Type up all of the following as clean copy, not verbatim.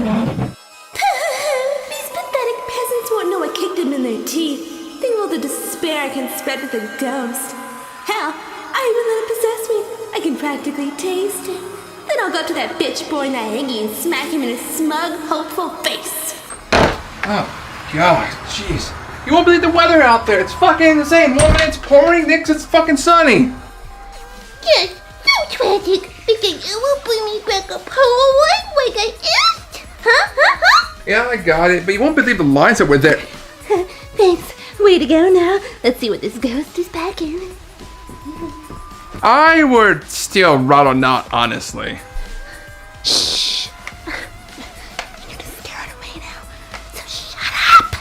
These pathetic peasants won't know what kicked them in their teeth. Think all the despair I can spread with a ghost. Hell, I even let it possess me. I can practically taste it. Then I'll go up to that bitch boy Naegi and smack him in his smug, hopeful face. Oh, God, jeez. You won't believe the weather out there. It's fucking insane. 1 minute it's pouring, next it's fucking sunny. Yes, so tragic, because it will bring me back a Polaroid like I asked. Huh? Yeah, I got it, but you won't believe the lines that were there. Thanks. Way to go now. Let's see what this ghost is packing. I would steal Rattleknot, honestly. Shh. You're gonna scare it away now. So shut up.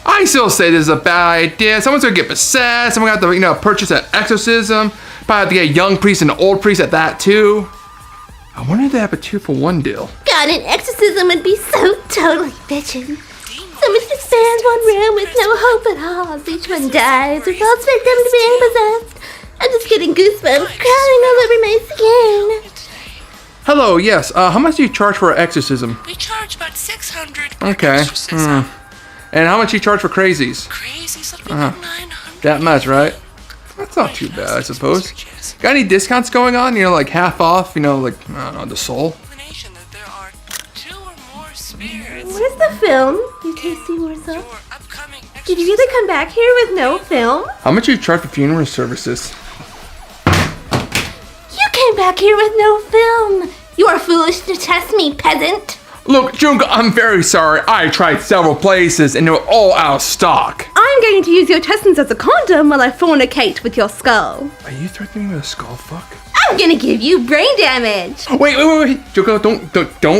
I still say this is a bad idea. Someone's gonna get possessed. Someone got to, purchase an exorcism. Probably have to get a young priest and an old priest at that too. I wonder if they have a 2-for-1 deal. God, an exorcism would be so totally bitchin'. Someone just spans one room with no hope at all as each one dies or falls victim to being possessed. I'm just getting goosebumps crawling all over my skin. Hello, yes. How much do you charge for an exorcism? We charge about 600 per Okay. exorcism. And how much do you charge for crazies? Crazies, it'll be like 900. That much, right? That's not too bad, I suppose. Got any discounts going on? Like half off, like, I don't know, the soul? That there are 2 or more spirits. Where's the film, you tasty morsel? Your upcoming Did you either come back here with no film? How much do you charge for funeral services? You came back here with no film. You are foolish to test me, peasant. Look, Junko, I'm very sorry. I tried several places and they were all out of stock. I'm going to use your intestines as a condom while I fornicate with your skull. Are you threatening me with a skull fuck? I'm gonna give you brain damage. Wait. Junko, don't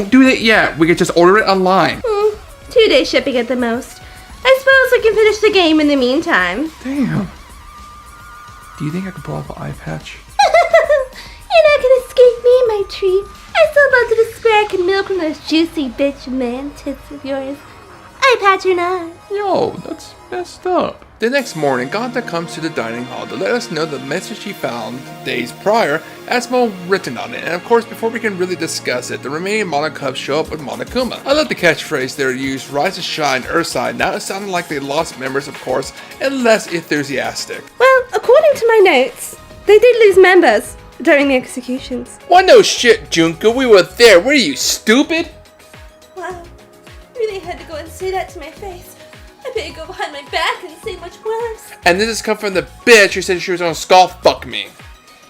do that yet. We could just order it online. 2-day shipping at the most. I suppose we can finish the game in the meantime. Damn. Do you think I could pull off an eye patch? You're not gonna escape me, my treat. I still love the despair I can milk from those juicy bitch man tits of yours. Eye patch or not. Yo, that's messed up. The next morning, Ganta comes to the dining hall to let us know the message she found days prior has more written on it. And of course, before we can really discuss it, the remaining Monokubs show up with Monokuma. I love the catchphrase they used, rise to shine, Earthside. Now it sounded like they lost members, of course, and less enthusiastic. Well, according to my notes, they did lose members during the executions. Why no shit, Junko, we were there. What are you, stupid? Wow, really had to go and say that to my face. I better go behind my back and say much worse. And this has come from the bitch who said she was gonna skull fuck me.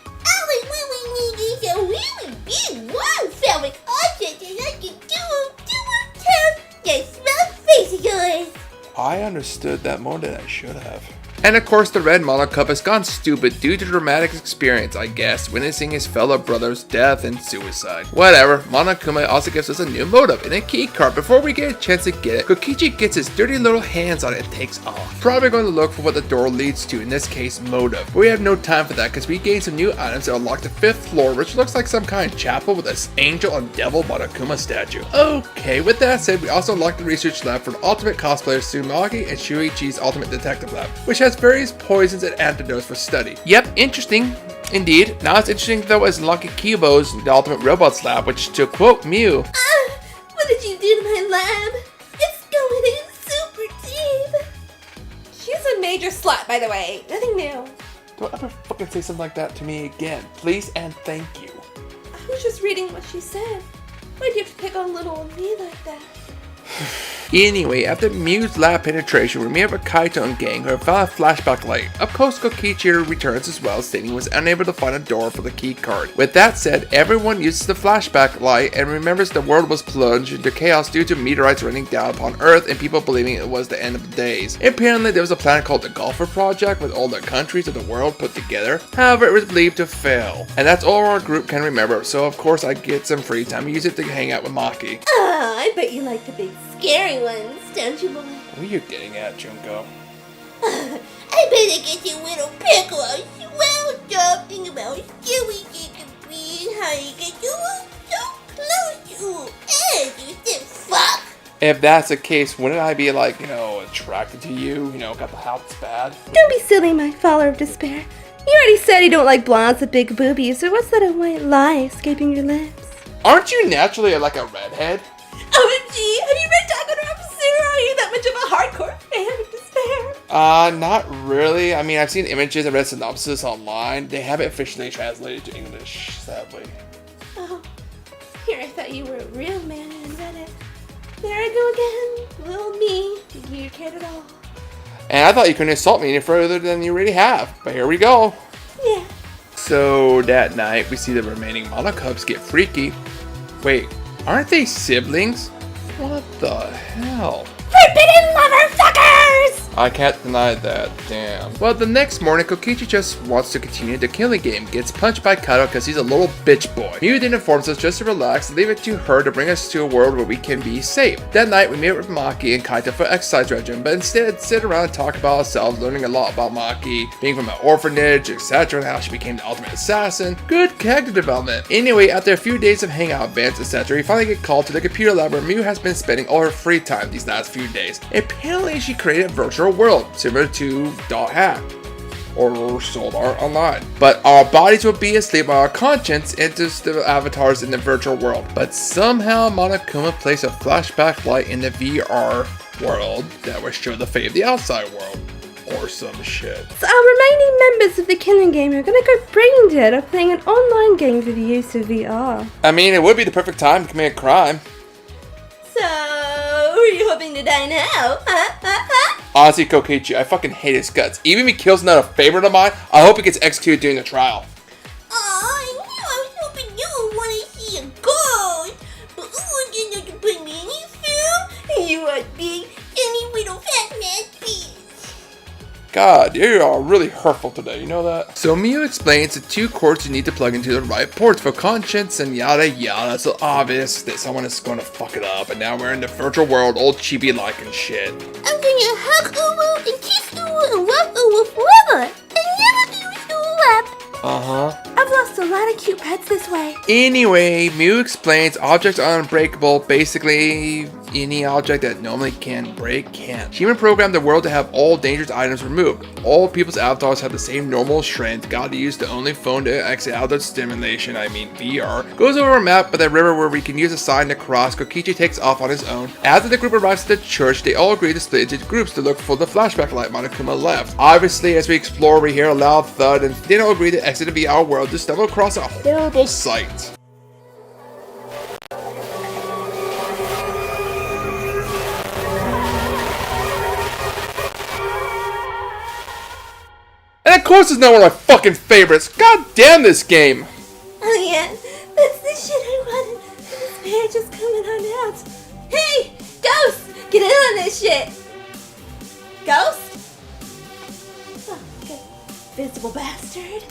All we really need is a really big one-phallic object that I can do that smells face of yours. I understood that more than I should have. And of course, the red Monokub has gone stupid due to dramatic experience, I guess, witnessing his fellow brother's death and suicide. Whatever, Monokuma also gives us a new motive in a key card. Before we get a chance to get it, Kokichi gets his dirty little hands on it and takes off. Probably going to look for what the door leads to, in this case, motive. But we have no time for that because we gained some new items that unlock the 5th floor, which looks like some kind of chapel with this angel and devil Monokuma statue. Okay, with that said, we also unlocked the research lab for the ultimate cosplayers Tsumaki and Shuichi's ultimate detective lab, which has various poisons and antidotes for study. Yep, interesting. Indeed. Now it's interesting though as unlocking Kibo's the ultimate robots lab, which to quote Mew, What did you do to my lab? It's going in super deep. She's a major slut, by the way. Nothing new. don't ever fucking say something like that to me again. Please and thank you. I was just reading what she said. Why'd you have to pick on little old me like that? Anyway, after Mew's lab penetration, we meet up with Kaito and gang who have found a flashback light. Of course, Kokichi returns as well, stating he was unable to find a door for the key card. With that said, everyone uses the flashback light and remembers the world was plunged into chaos due to meteorites raining down upon Earth and people believing it was the end of the days. Apparently, there was a planet called the Golfer Project with all the countries of the world put together. However, it was believed to fail. And that's all our group can remember, so of course I get some free time and use it to hang out with Maki. Oh, I bet you like the big scary ones, don't you, boy? What are you getting at, Junko? I better get you little pickle. Well, talking about Stewie getting free and how you get you so close to and you said fuck. If that's the case, wouldn't I be like, attracted to you? Got the house bad? Don't be silly, my follower of despair. You already said you don't like blondes with big boobies, or what's that a white lie escaping your lips? Aren't you naturally like a redhead? Not really. I mean, I've seen images and read synopsis online. They haven't officially translated to English, sadly. Oh, here I thought you were a real man and read it. There I go again, little me, thinking you cared at all. And I thought you couldn't insult me any further than you already have. But here we go. Yeah. So that night, we see the remaining Mana Cubs get freaky. Wait, aren't they siblings? What the hell? Forbidden lover fuckers! I can't deny that, damn. Well, the next morning, Kokichi just wants to continue the killing game. Gets punched by Kato because he's a little bitch boy. Miu then informs us just to relax and leave it to her to bring us to a world where we can be safe. That night, we meet with Maki and Kaito for exercise regimen, but instead sit around and talk about ourselves, learning a lot about Maki, being from an orphanage, etc., and how she became the ultimate assassin. Good character development. Anyway, after a few days of hangout events, etc., we finally get called to the computer lab where Miu has been spending all her free time these last few days. Apparently, she created a virtual world similar to Dot Hack or Sword Art Online. But our bodies will be asleep while our conscience enters the avatars in the virtual world. But somehow Monokuma placed a flashback light in the VR world that will show the fate of the outside world. Or some shit. So our remaining members of the killing game are gonna go brain dead of playing an online game through the use of VR. I mean, it would be the perfect time to commit a crime. So, who are you hoping to die now? Honestly, Kokichi, I fucking hate his guts. Even if he kills not a favorite of mine, I hope he gets executed during the trial. I knew I was hoping you would want to see a ghost, but you didn't know to bring me any food. You are big, any little fat man piece. God, you are really hurtful today, you know that? So Miu explains the two cords you need to plug into the right ports for conscience and yada yada. So obvious that someone is going to fuck it up, and now we're in the virtual world, old chibi-like and shit. I'm gonna hug Uwu and kiss Uwu and love Uwu forever and never lose Uwu up. I've lost a lot of cute pets this way. Anyway, Miu explains objects are unbreakable. Basically, any object that normally can break can't. She even programmed the world to have all dangerous items removed. All people's avatars have the same normal strength. Gotta use the only phone to exit out the stimulation, I mean VR. Goes over a map by the river where we can use a sign to cross. Kokichi takes off on his own. After the group arrives at the church, they all agree to split into groups to look for the flashback light Monokuma left. Obviously, as we explore, we hear a loud thud and they all agree to exit the VR world to stumble across a horrible sight. And of course it's not one of my fucking favorites. God damn this game. Oh yeah, that's the shit I wanted. This bear just coming on out. Hey, Ghost, get in on this shit. Ghost? Oh, good visible bastard.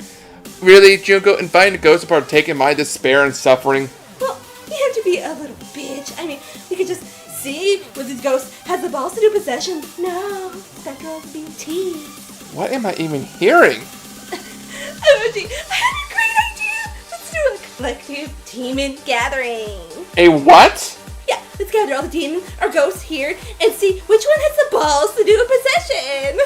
Really, Junko, inviting the ghost to partake in my despair and suffering? Well, you have to be a little bitch. I mean, we could just see what this ghost has the balls to do possession. No, that girl's being teased. What am I even hearing? OMG, I had a great idea! Let's do a collective demon gathering. A what? Yeah, let's gather all the demons or ghosts here and see which one has the balls to do a possession.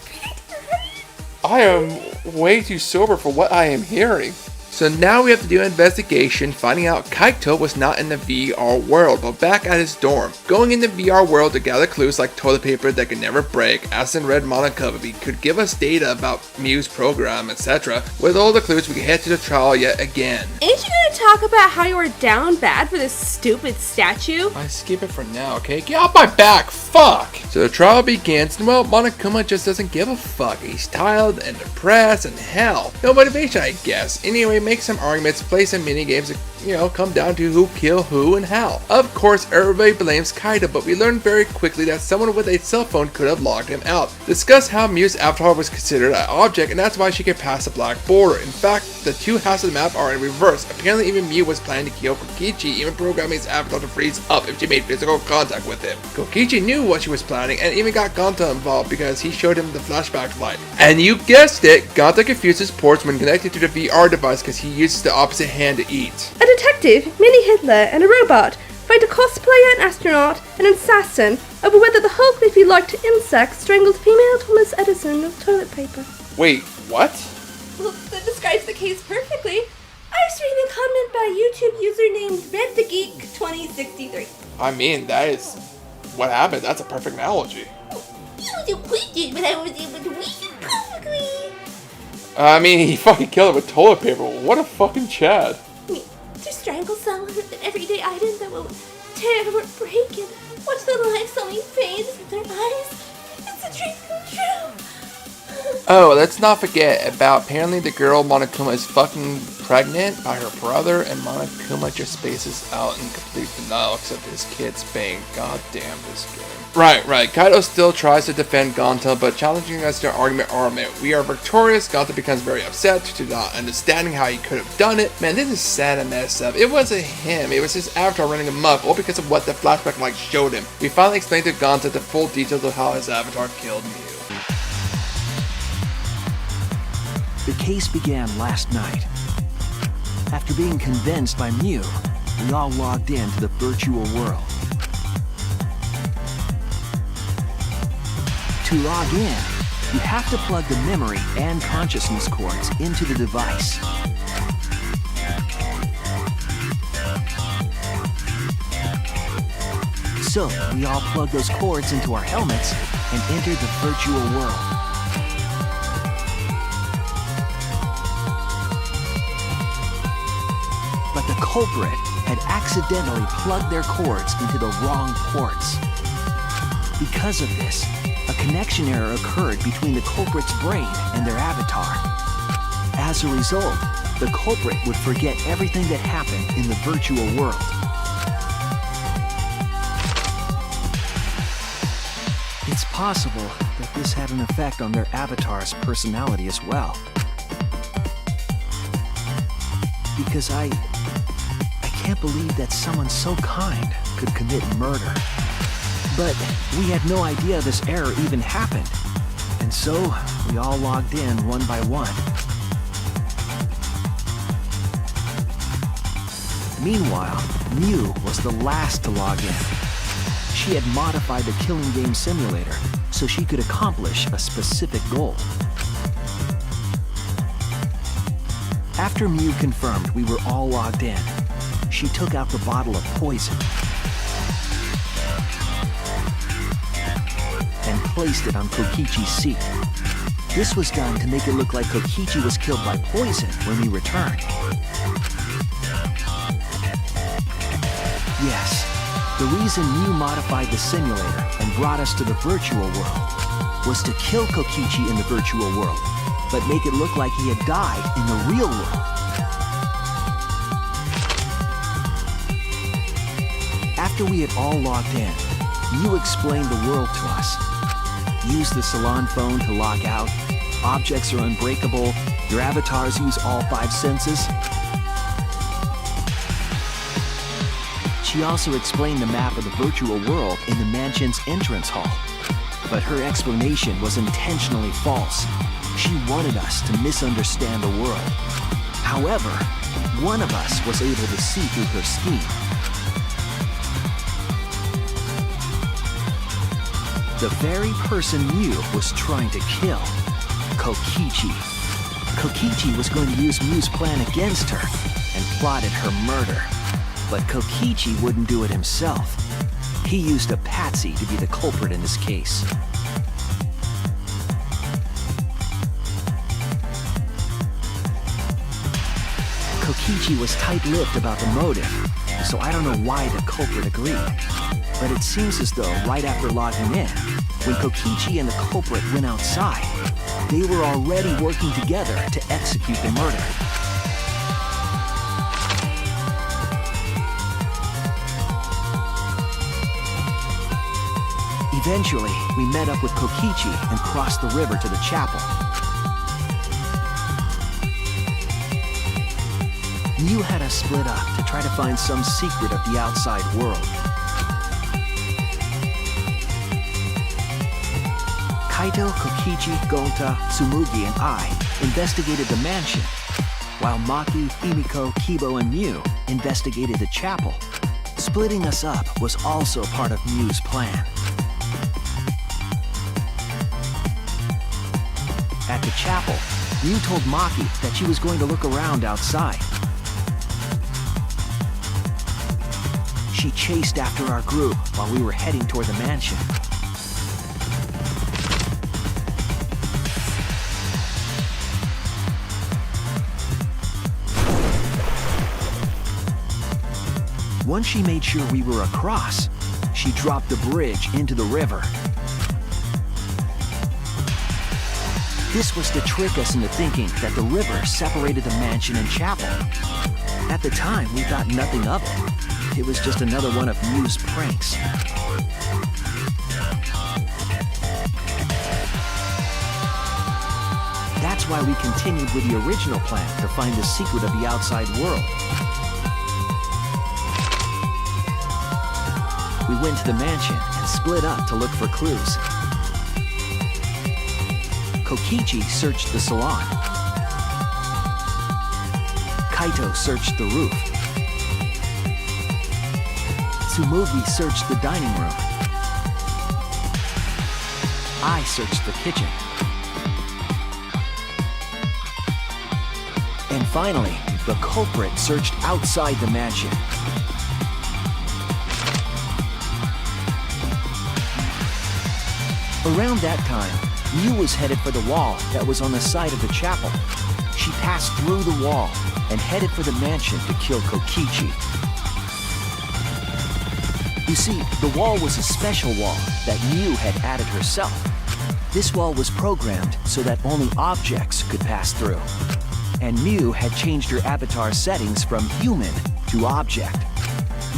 Great idea, right? I am way too sober for what I am hearing. So now we have to do an investigation, finding out Kaito was not in the VR world, but back at his dorm. Going in the VR world to gather clues like toilet paper that can never break, asking Red Monokuma could give us data about Miu's program, etc. With all the clues, we can head to the trial yet again. Ain't you gonna talk about how you were down bad for this stupid statue? I skip it for now, okay? Get off my back, fuck! So the trial begins, and well, Monokuma just doesn't give a fuck. He's tired and depressed and hell. No motivation, I guess. Anyway, make some arguments, play some mini games that, come down to who killed who and how. Of course, everybody blames Kaito, but we learned very quickly that someone with a cell phone could have logged him out. Discuss how Miu's avatar was considered an object, and that's why she could pass the black border. In fact, the two halves of the map are in reverse. Apparently, even Miu was planning to kill Kokichi, even programming his avatar to freeze up if she made physical contact with him. Kokichi knew what she was planning, and even got Ganta involved because he showed him the flashback light. And you guessed it, Ganta confuses ports when connected to the VR device because he uses the opposite hand to eat. A detective, Mini Hitler, and a robot fight a cosplayer, an astronaut, and an assassin over whether the Hulk, if he liked insects, strangled female Thomas Edison with toilet paper. Wait, what? Well, that describes the case perfectly. I was reading a comment by a YouTube user named RedTheGeek2063. I mean, that is what happened. That's a perfect analogy. It was a wizard, but I was able to read it perfectly. I mean, he fucking killed it with toilet paper. What a fucking Chad. I mean, to strangle someone with an everyday item that will tear or break and watch the life slowly fade with their eyes. It's a dream come true. Oh, let's not forget about apparently the girl Monokuma is fucking pregnant by her brother, and Monokuma just spaces out in complete denial except his kid's bang. God damn this game. Right. Kaido still tries to defend Gonta, but challenging us to argument. We are victorious. Gonta becomes very upset due to not understanding how he could have done it. Man, this is sad and messed up. It wasn't him. It was his avatar running amok, all because of what the flashback light showed him. We finally explained to Gonta the full details of how his avatar killed Mew. The case began last night. After being convinced by Mew, we all logged into the virtual world. To log in, you have to plug the memory and consciousness cords into the device. So, we all plug those cords into our helmets and enter the virtual world. But the culprit had accidentally plugged their cords into the wrong ports. Because of this, a connection error occurred between the culprit's brain and their avatar. As a result, the culprit would forget everything that happened in the virtual world. It's possible that this had an effect on their avatar's personality as well. Because I can't believe that someone so kind could commit murder. But we had no idea this error even happened. And so, we all logged in one by one. Meanwhile, Mew was the last to log in. She had modified the killing game simulator so she could accomplish a specific goal. After Mew confirmed we were all logged in, she took out the bottle of poison and placed it on Kokichi's seat. This was done to make it look like Kokichi was killed by poison when we returned. Yes, the reason Mew modified the simulator and brought us to the virtual world was to kill Kokichi in the virtual world, but make it look like he had died in the real world. After we had all logged in, Mew explained the world to us. Use the salon phone to log out. Objects are unbreakable. Your avatars use all 5 senses. She also explained the map of the virtual world in the mansion's entrance hall. But her explanation was intentionally false. She wanted us to misunderstand the world. However, one of us was able to see through her scheme. The very person Mew was trying to kill, Kokichi. Kokichi was going to use Mew's plan against her and plotted her murder. But Kokichi wouldn't do it himself. He used a patsy to be the culprit in this case. Kokichi was tight-lipped about the motive, so I don't know why the culprit agreed. But it seems as though right after logging in, when Kokichi and the culprit went outside, they were already working together to execute the murder. Eventually, we met up with Kokichi and crossed the river to the chapel. Mew had us split up to try to find some secret of the outside world. Kaito, Kokichi, Gonta, Tsumugi, and I investigated the mansion, while Maki, Himiko, Kibo, and Mew investigated the chapel. Splitting us up was also part of Mew's plan. At the chapel, Mew told Maki that she was going to look around outside. She chased after our group while we were heading toward the mansion. once she made sure we were across, she dropped the bridge into the river. This was to trick us into thinking that the river separated the mansion and chapel. At the time, we thought nothing of it. It was just another one of Mew's pranks. That's why we continued with the original plan to find the secret of the outside world. We went to the mansion and split up to look for clues. Kokichi searched the salon. Kaito searched the roof. Tsumugi searched the dining room. I searched the kitchen. And finally, the culprit searched outside the mansion. Around that time, Mew was headed for the wall that was on the side of the chapel. She passed through the wall and headed for the mansion to kill Kokichi. You see, the wall was a special wall that Mew had added herself. This wall was programmed so that only objects could pass through. And Mew had changed her avatar settings from human to object.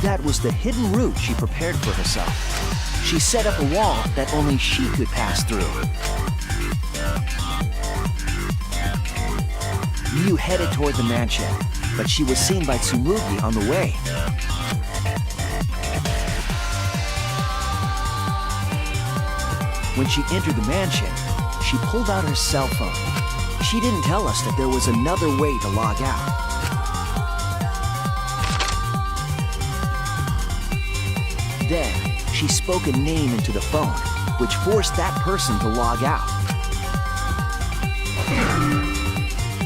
That was the hidden route she prepared for herself. She set up a wall that only she could pass through. Mew headed toward the mansion, but she was seen by Tsumugi on the way. When she entered the mansion, she pulled out her cell phone. She didn't tell us that there was another way to log out. Then, she spoke a name into the phone, which forced that person to log out.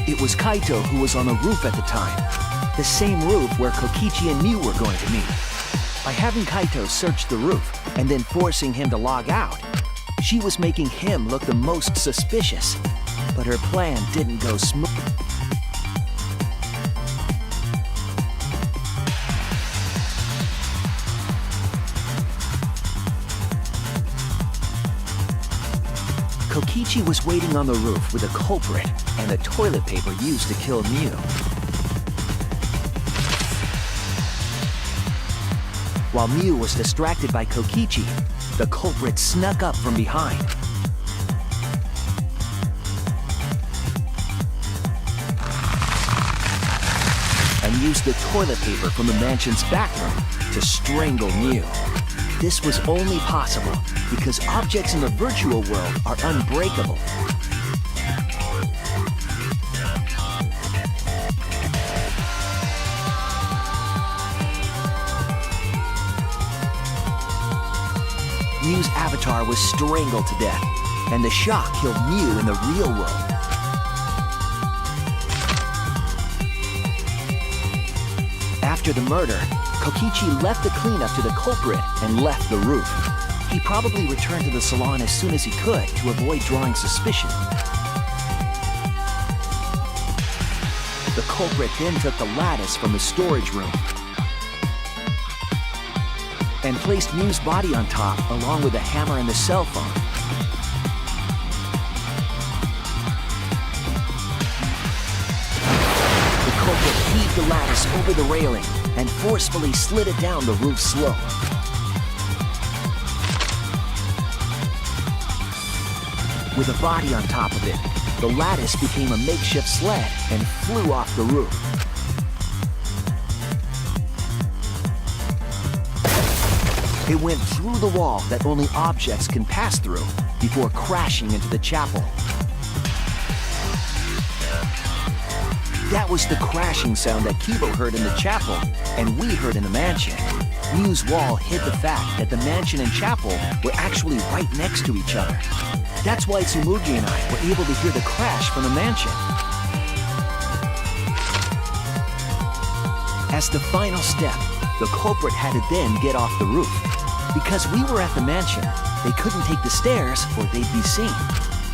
It was Kaito who was on the roof at the time, the same roof where Kokichi and Mew were going to meet. By having Kaito search the roof and then forcing him to log out, she was making him look the most suspicious, but her plan didn't go smooth. Kokichi was waiting on the roof with a culprit and the toilet paper used to kill Mew. While Mew was distracted by Kokichi, the culprit snuck up from behind. And used the toilet paper from the mansion's bathroom to strangle Mew. This was only possible because objects in the virtual world are unbreakable. Mew's avatar was strangled to death, and the shock killed Mew in the real world. After the murder, Kokichi left the cleanup to the culprit and left the roof. He probably returned to the salon as soon as he could to avoid drawing suspicion. The culprit then took the lattice from the storage room and placed Mew's body on top along with the hammer and the cell phone. The culprit heaved the lattice over the railing and forcefully slid it down the roof slope. With a body on top of it, the lattice became a makeshift sled and flew off the roof. It went through the wall that only objects can pass through before crashing into the chapel. That was the crashing sound that Kibo heard in the chapel and we heard in the mansion. Mew's wall hid the fact that the mansion and chapel were actually right next to each other. That's why Tsumugi and I were able to hear the crash from the mansion. As the final step, the culprit had to then get off the roof. Because we were at the mansion, they couldn't take the stairs or they'd be seen.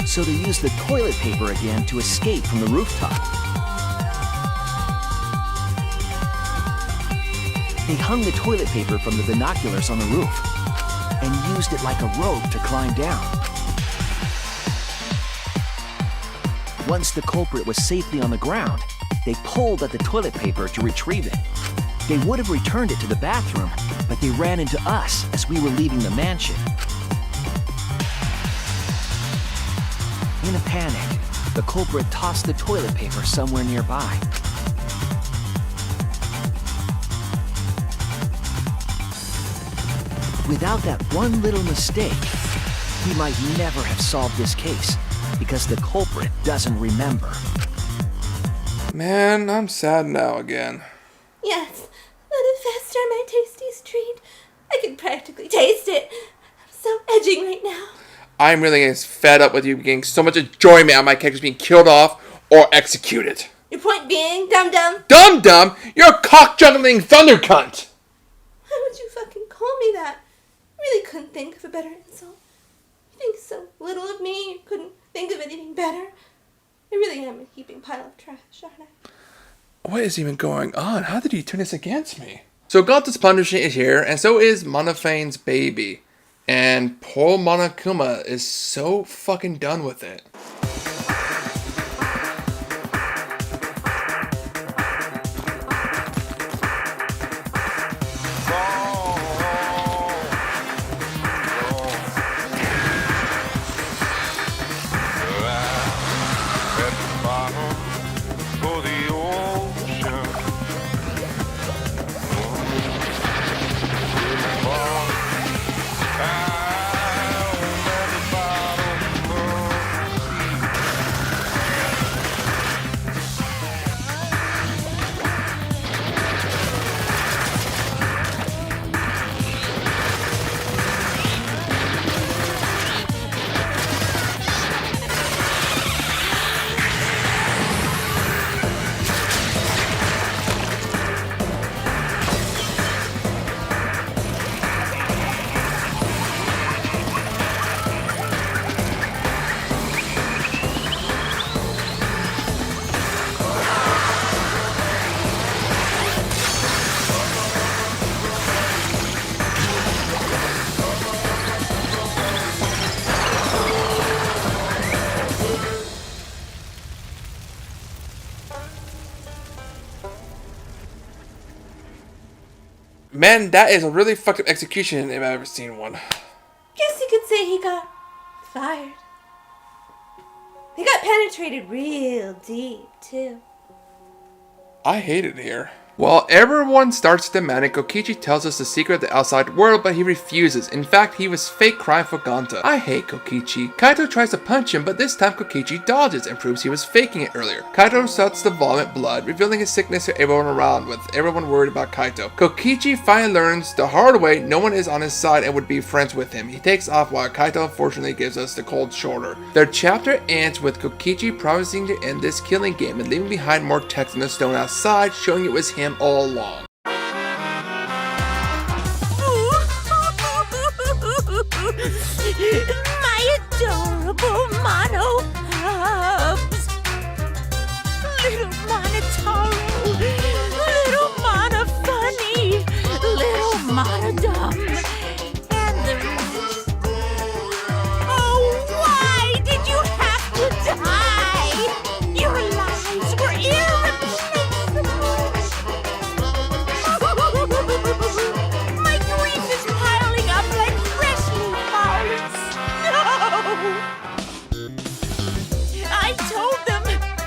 So they used the toilet paper again to escape from the rooftop. They hung the toilet paper from the binoculars on the roof and used it like a rope to climb down. Once the culprit was safely on the ground, they pulled at the toilet paper to retrieve it. They would have returned it to the bathroom, but they ran into us as we were leaving the mansion. In a panic, the culprit tossed the toilet paper somewhere nearby. Without that one little mistake, he might never have solved this case because the culprit doesn't remember. Man, I'm sad now again. Yes, manifest are my tastiest treat. I can practically taste it. I'm so edging right now. I'm really getting fed up with you getting so much enjoyment out of my characters being killed off or executed. Your point being, dum-dum? Dum-dum? You're a cock-juggling thunder cunt! Why would you fucking call me that? I really couldn't think of a better insult. You think so little of me, you couldn't think of anything better. I really am a heaping pile of trash, aren't I? What is even going on? How did you turn this against me? So Gauntless Punishment is here, and so is Monofane's baby. And poor Monokuma is so fucking done with it. Man, that is a really fucked up execution if I've ever seen one. Guess you could say he got fired. He got penetrated real deep, too. I hate it here. While everyone starts demanding, Kokichi tells us the secret of the outside world, but he refuses. In fact, he was fake crying for Ganta. I hate Kokichi. Kaito tries to punch him, but this time Kokichi dodges and proves he was faking it earlier. Kaito starts to vomit blood, revealing his sickness to everyone around, with everyone worried about Kaito. Kokichi finally learns the hard way no one is on his side and would be friends with him. He takes off while Kaito unfortunately gives us the cold shoulder. Their chapter ends with Kokichi promising to end this killing game and leaving behind more text in the stone outside, showing it was him all along. My adorable mono hubs. Little Monotaro, little Mono funny, little Mono dumb, and the rest. Oh, why did you have to die? Your lives were irreplaceable. My grief is piling up like freshly fallen snow. I told them,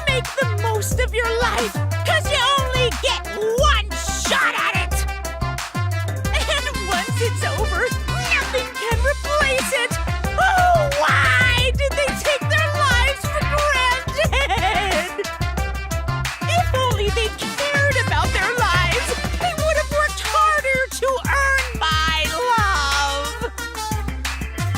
make the most of your life, 'cause you only get one shot at it. And once it's over, nothing can replace it. Oh, why did they take their lives for granted? If only they cared about their lives, they would have worked harder to earn my love.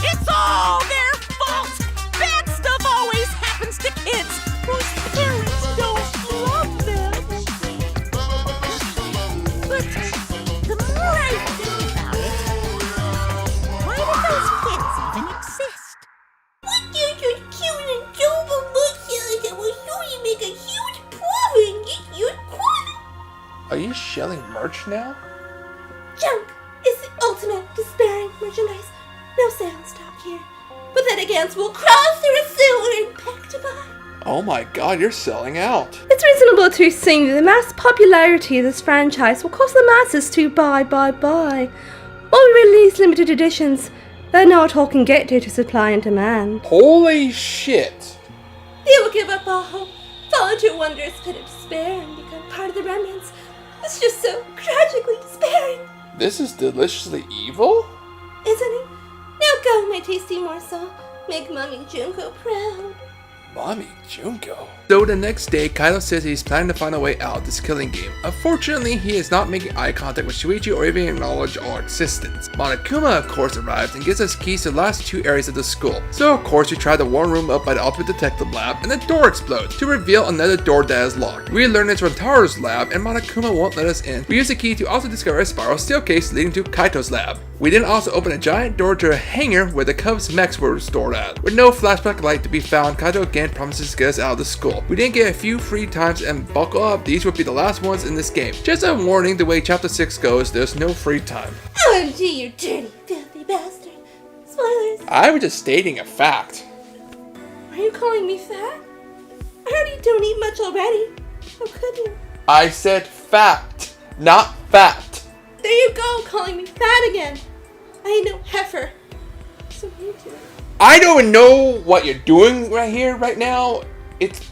It's all their fault. Bad stuff always happens to kids whose parents don't love them. But the more I think about it, why do those kids even exist? What did you cute and adorable muscles that will surely make a huge profit in this year's quarter? Are you shelling merch now? sales stop here. Pathetic ants will cross through a sewer and pack to buy. Oh my god, you're selling out. It's reasonable to assume that the mass popularity of this franchise will cause the masses to buy. While we release limited editions, they're not all can get due to supply and demand. Holy shit. They will give up all hope, fall into a wondrous pit of despair, and become part of the remnants. It's just so tragically despairing. This is deliciously evil? Isn't it? Now go, my tasty morsel. Make Mommy Junko proud. Mommy Junko. So the next day, Kaito says he's planning to find a way out of this killing game. Unfortunately, he is not making eye contact with Shuichi or even acknowledge our existence. Monokuma, of course, arrives and gives us keys to the last 2 areas of the school. So, of course, we try the one room up by the Ultimate Detective Lab, and the door explodes to reveal another door that is locked. We learn it's Rantaro's lab, and Monokuma won't let us in. We use the key to also discover a spiral steel case leading to Kaito's lab. We then also open a giant door to a hangar where the Cubs mechs were stored at. With no flashback light to be found, Kaito again promises to get us out of the school. We then get a few free times and buckle up, these would be the last ones in this game. Just a warning, the way chapter 6 goes, there's no free time. OMG, you dirty, filthy bastard. Spoilers. I was just stating a fact. Are you calling me fat? I heard you don't eat much already. How could you? I said fact, not fat. There you go, calling me fat again. I ain't no heifer. So mean to it. I don't know what you're doing right here, right now. It's...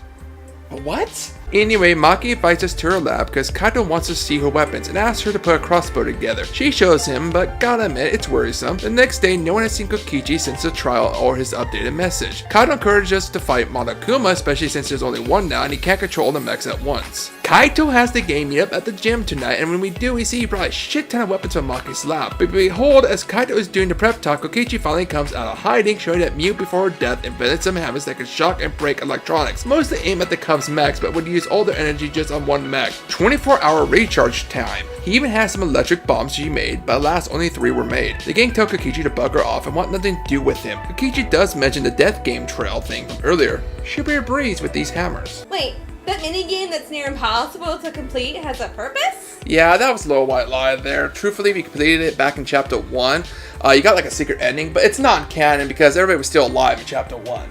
what? Anyway, Maki invites us to her lab because Kaito wants to see her weapons and asks her to put a crossbow together. She shows him, but gotta admit, it's worrisome. The next day, no one has seen Kokichi since the trial or his updated message. Kaito encourages us to fight Monokuma, especially since there's only one now and he can't control the mechs at once. Kaito has the game meet up at the gym tonight, and when we do, we see he brought a shit ton of weapons from Maki's lab. But behold, as Kaito is doing the prep talk, Kokichi finally comes out of hiding, showing that Mew before her death invented some hammers that could shock and break electronics. Mostly aimed at the Cubs mechs, but would use all their energy just on one mech. 24-hour recharge time. He even has some electric bombs she made, but alas, only 3 were made. The gang tell Kokichi to bug her off and want nothing to do with him. Kokichi does mention the death game trail thing from earlier. Should be a breeze with these hammers. Wait, that minigame that's near impossible to complete has a purpose? Yeah, that was a little white lie there. Truthfully, we completed it back in chapter 1. You got like a secret ending, but it's not canon because everybody was still alive in chapter 1.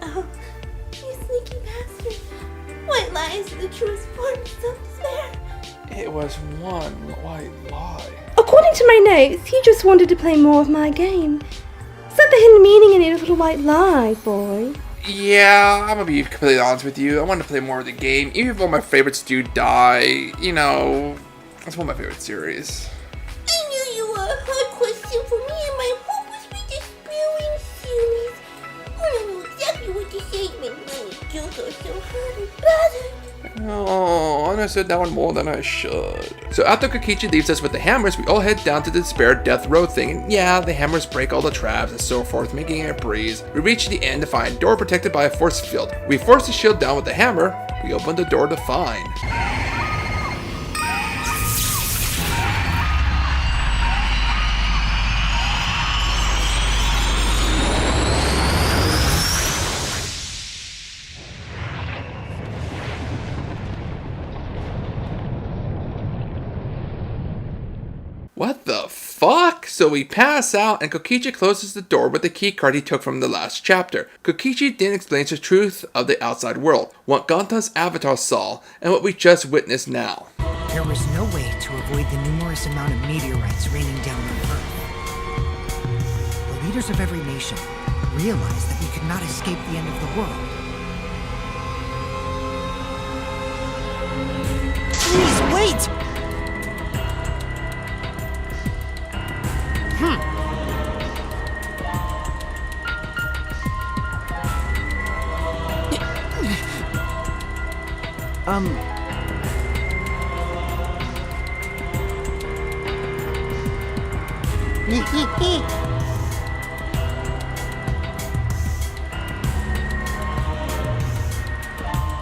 Oh, you sneaky bastard. White lies are the truest form of self-despair. It was one white lie. According to my notes, he just wanted to play more of my game. Is that the hidden meaning in it, little white lie, boy? Yeah, I'm gonna be completely honest with you. I wanted to play more of the game. Even if all my favorites do die, you know, it's one of my favorite series. I knew you were a hard question for me, and my hope was we just spewing series. I knew exactly what to say when Mommy Junko so hard and bothered. Oh, I understood that one more than I should. So after Kokichi leaves us with the hammers, we all head down to the despair death row thing, and yeah, the hammers break all the traps and so forth, making it a breeze. We reach the end to find a door protected by a force field. We force the shield down with the hammer. We open the door to find... what the fuck? So we pass out and Kokichi closes the door with the keycard he took from the last chapter. Kokichi then explains the truth of the outside world, what Ganta's avatar saw, and what we just witnessed now. There was no way to avoid the numerous amount of meteorites raining down on Earth. The leaders of every nation realized that we could not escape the end of the world. Please, wait!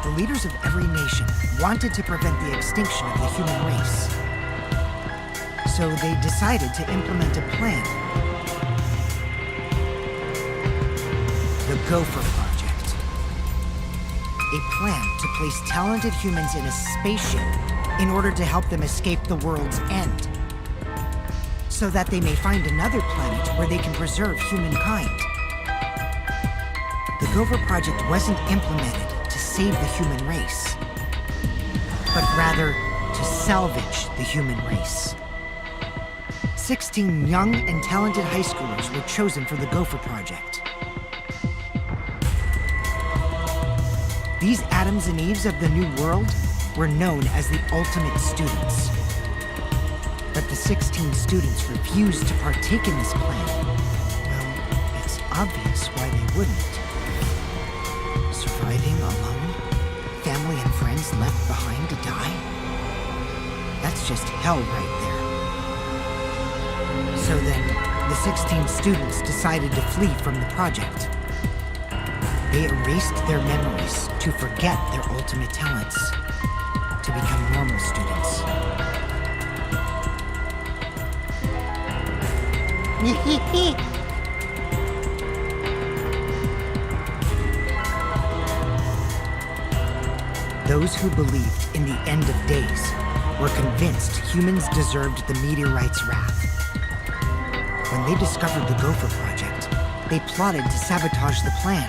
The leaders of every nation wanted to prevent the extinction of the human race. So they decided to implement a plan. The Gopher Project. A plan to place talented humans in a spaceship in order to help them escape the world's end. so that they may find another planet where they can preserve humankind. The Gopher Project wasn't implemented to save the human race, but rather to salvage the human race. 16 young and talented high schoolers were chosen for the Gopher Project. These Adams and Eves of the New World were known as the Ultimate Students. But the 16 students refused to partake in this plan. Well, it's obvious why they wouldn't. Surviving alone, family and friends left behind to die? That's just hell right there. So then, the 16 students decided to flee from the project. They erased their memories to forget their ultimate talents, to become normal students. Those who believed in the end of days were convinced humans deserved the meteorite's wrath. When they discovered the Gopher Project, they plotted to sabotage the plan.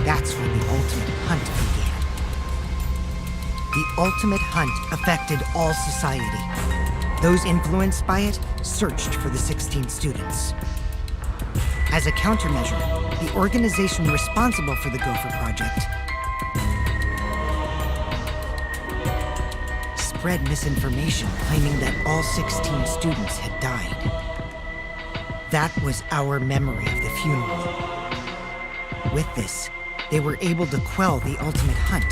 That's when the ultimate hunt began. The ultimate hunt affected all society. Those influenced by it searched for the 16 students. As a countermeasure, the organization responsible for the Gopher Project spread misinformation claiming that all 16 students had died. That was our memory of the funeral. With this, they were able to quell the ultimate hunt,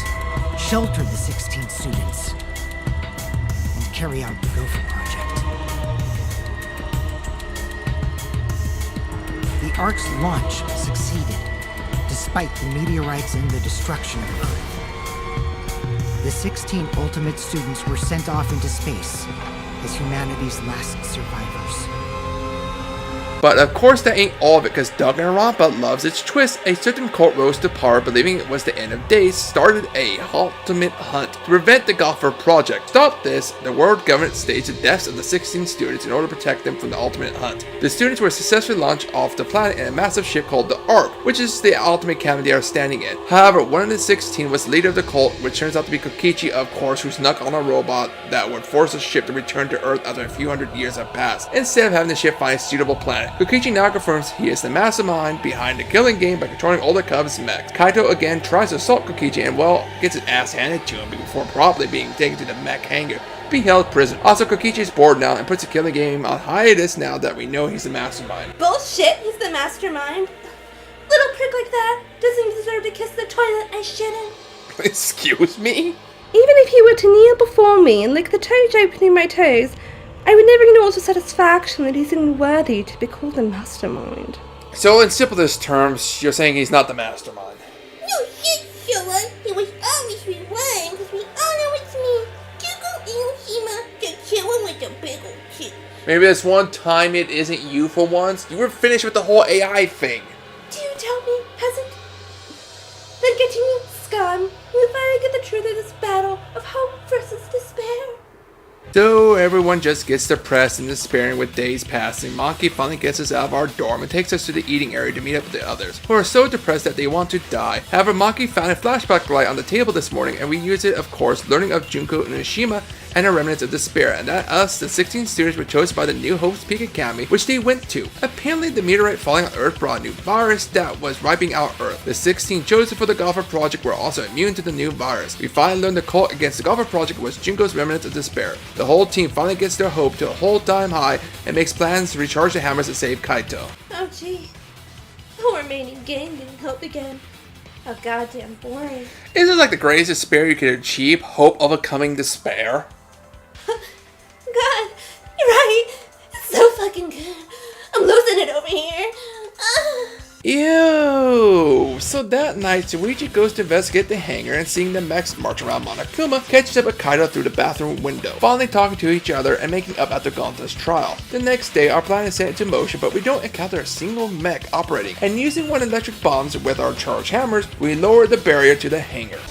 shelter the 16 students, and carry out the Gopher Project. The Ark's launch succeeded, despite the meteorites and the destruction of Earth. The 16 ultimate students were sent off into space as humanity's last survivors. But of course that ain't all of it, because Danganronpa loves its twist. A certain cult rose to power, believing it was the end of days, started a ultimate hunt to prevent the Gopher Project. Stop this, the world government staged the deaths of the 16 students in order to protect them from the ultimate hunt. The students were successfully launched off the planet in a massive ship called the Ark, which is the ultimate camp they are standing in. However, one of the 16 was the leader of the cult, which turns out to be Kokichi, of course, who snuck on a robot that would force the ship to return to Earth after a few hundred years have passed, instead of having the ship find a suitable planet. Kokichi now confirms he is the mastermind behind the killing game by controlling all the Cubs' mechs. Kaito again tries to assault Kokichi and, well, gets his ass handed to him before probably being taken to the mech hangar, be held prisoner. Also, Kokichi is bored now and puts the killing game on hiatus now that we know he's the mastermind. Bullshit, he's the mastermind. Little prick like that doesn't deserve to kiss the toilet I shit in. Excuse me? Even if he were to kneel before me and lick the toes opening my toes, I would never know with satisfaction that he's even worthy to be called the mastermind. So in simplest terms, you're saying he's not the mastermind. No shit, Showa. It was always rewind because we all know it's me, Junko Enoshima, the killer with the big old tooth. Maybe this one time it isn't you for once. You were finished with the whole AI thing. Do you tell me, peasant? Then continue, scum. We finally get the truth of this battle of hope versus despair. So everyone just gets depressed and despairing with days passing. Maki finally gets us out of our dorm and takes us to the eating area to meet up with the others, who are so depressed that they want to die. However, Maki found a flashback light on the table this morning, and we use it, of course, learning of Junko Enoshima and her remnants of despair, and that us, the 16 students, were chosen by the New Hope's Peak Academy, which they went to. Apparently, the meteorite falling on Earth brought a new virus that was wiping out Earth. The 16 chosen for the Gopher Project were also immune to the new virus. We finally learned the cult against the Gopher Project was Junko's remnants of despair. The whole team finally gets their hope to a whole time high and makes plans to recharge the hammers to save Kaito. Oh gee, the whole remaining gang didn't help again. How goddamn boring. Isn't it like the greatest despair you could achieve? Hope overcoming despair? God, you're right. It's so fucking good. I'm losing it over here. Ew! So that night, Tsuichi goes to investigate the hangar and seeing the mechs march around Monokuma, catches up with Kaito through the bathroom window, finally talking to each other and making up after Gonta's trial. The next day, our plan is set into motion, but we don't encounter a single mech operating, and using one electric bombs with our charged hammers, we lower the barrier to the hangar.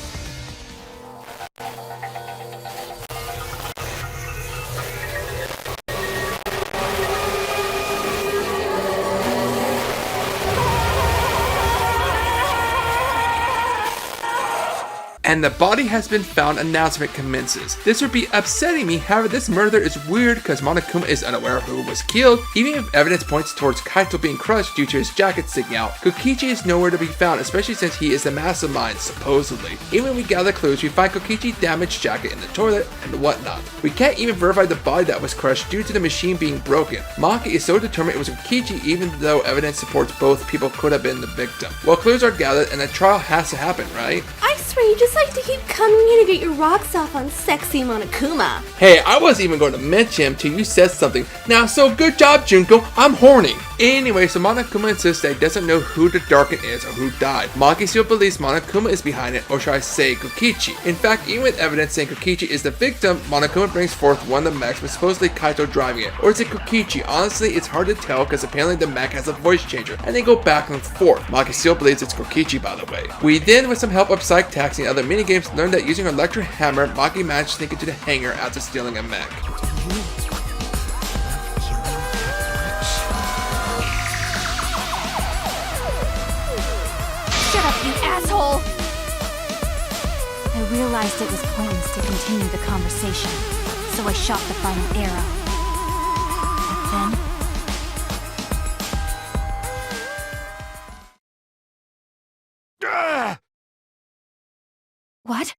and the body has been found announcement commences. This would be upsetting me, however this murder is weird because Monokuma is unaware of who was killed, even if evidence points towards Kaito being crushed due to his jacket sticking out. Kokichi is nowhere to be found, especially since he is the mastermind, supposedly. Even when we gather clues, we find Kokichi's damaged jacket in the toilet and whatnot. We can't even verify the body that was crushed due to the machine being broken. Maki is so determined it was Kokichi even though evidence supports both people could have been the victim. Well, clues are gathered and a trial has to happen, right? I swear you just like to keep coming here to get your rocks off on sexy Monokuma. Hey, I wasn't even going to mention him till you said something. Now, so good job, Junko. I'm horny. Anyway, so Monokuma insists that he doesn't know who the Darken is or who died. Maki still believes Monokuma is behind it, or should I say Kokichi. In fact, even with evidence saying Kokichi is the victim, Monokuma brings forth one of the mechs with supposedly Kaito driving it. Or is it Kokichi? Honestly, it's hard to tell because apparently the mech has a voice changer, and they go back and forth. Maki still believes it's Kokichi, by the way. We then, with some help of Psych Taxi and other minigames, learned that using her electric hammer, Maki managed to sneak into the hangar after stealing a mech. Shut up, you asshole! I realized it was pointless to continue the conversation, so I shot the final arrow. But then... What?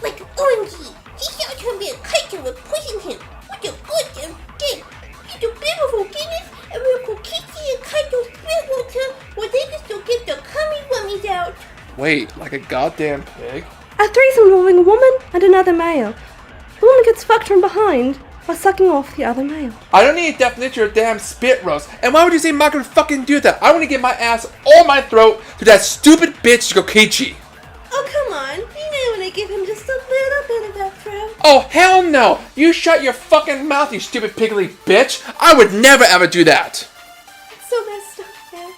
Like Orangy, he shot him and Kaito and poisoned him. What a goddamn thing! He's a beautiful goodness, and when Kokichi and Kaito spit water, well they can still get the cummy wummies out. Wait, like a goddamn pig? A threesome involving a woman and another male. The woman gets fucked from behind by sucking off the other male. I don't need a definition of damn spit roast. And why would you say Maki would fucking do that? I want to get my ass on my throat to that stupid bitch Kokichi. Oh, come on. You know when I give him just a little bit of that throat. Oh, hell no. You shut your fucking mouth, you stupid piggly bitch. I would never ever do that. It's so messed up, man.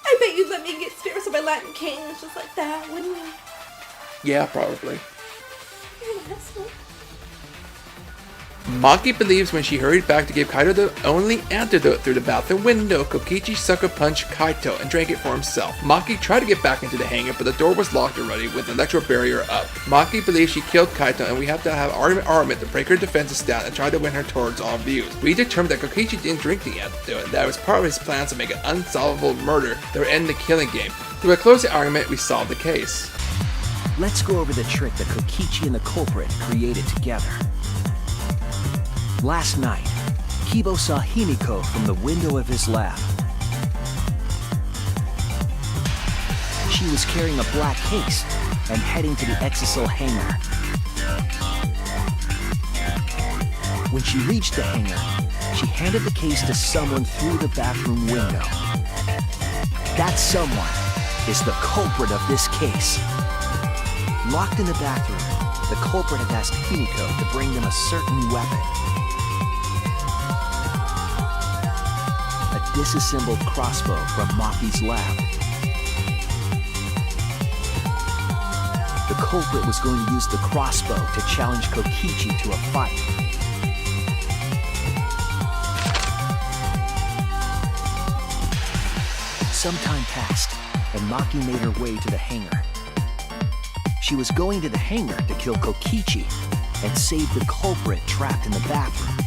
I bet you'd let me get spirits of my Latin kings just like that, wouldn't you? Yeah, probably. You're an asshole. Maki believes when she hurried back to give Kaito the only antidote through the bathroom window, Kokichi sucker punched Kaito and drank it for himself. Maki tried to get back into the hangar, but the door was locked already with an electro barrier up. Maki believes she killed Kaito and we have to have armament to break her defenses down and try to win her towards all views. We determined that Kokichi didn't drink the antidote and that it was part of his plans to make an unsolvable murder that would end the killing game. Through a closing argument, we solved the case. Let's go over the trick that Kokichi and the culprit created together. Last night, Kibo saw Himiko from the window of his lab. She was carrying a black case and heading to the Exisal hangar. When she reached the hangar, she handed the case to someone through the bathroom window. That someone is the culprit of this case. Locked in the bathroom, the culprit had asked Himiko to bring them a certain weapon. A disassembled crossbow from Maki's lab. The culprit was going to use the crossbow to challenge Kokichi to a fight. Some time passed, and Maki made her way to the hangar. She was going to the hangar to kill Kokichi and save the culprit trapped in the bathroom.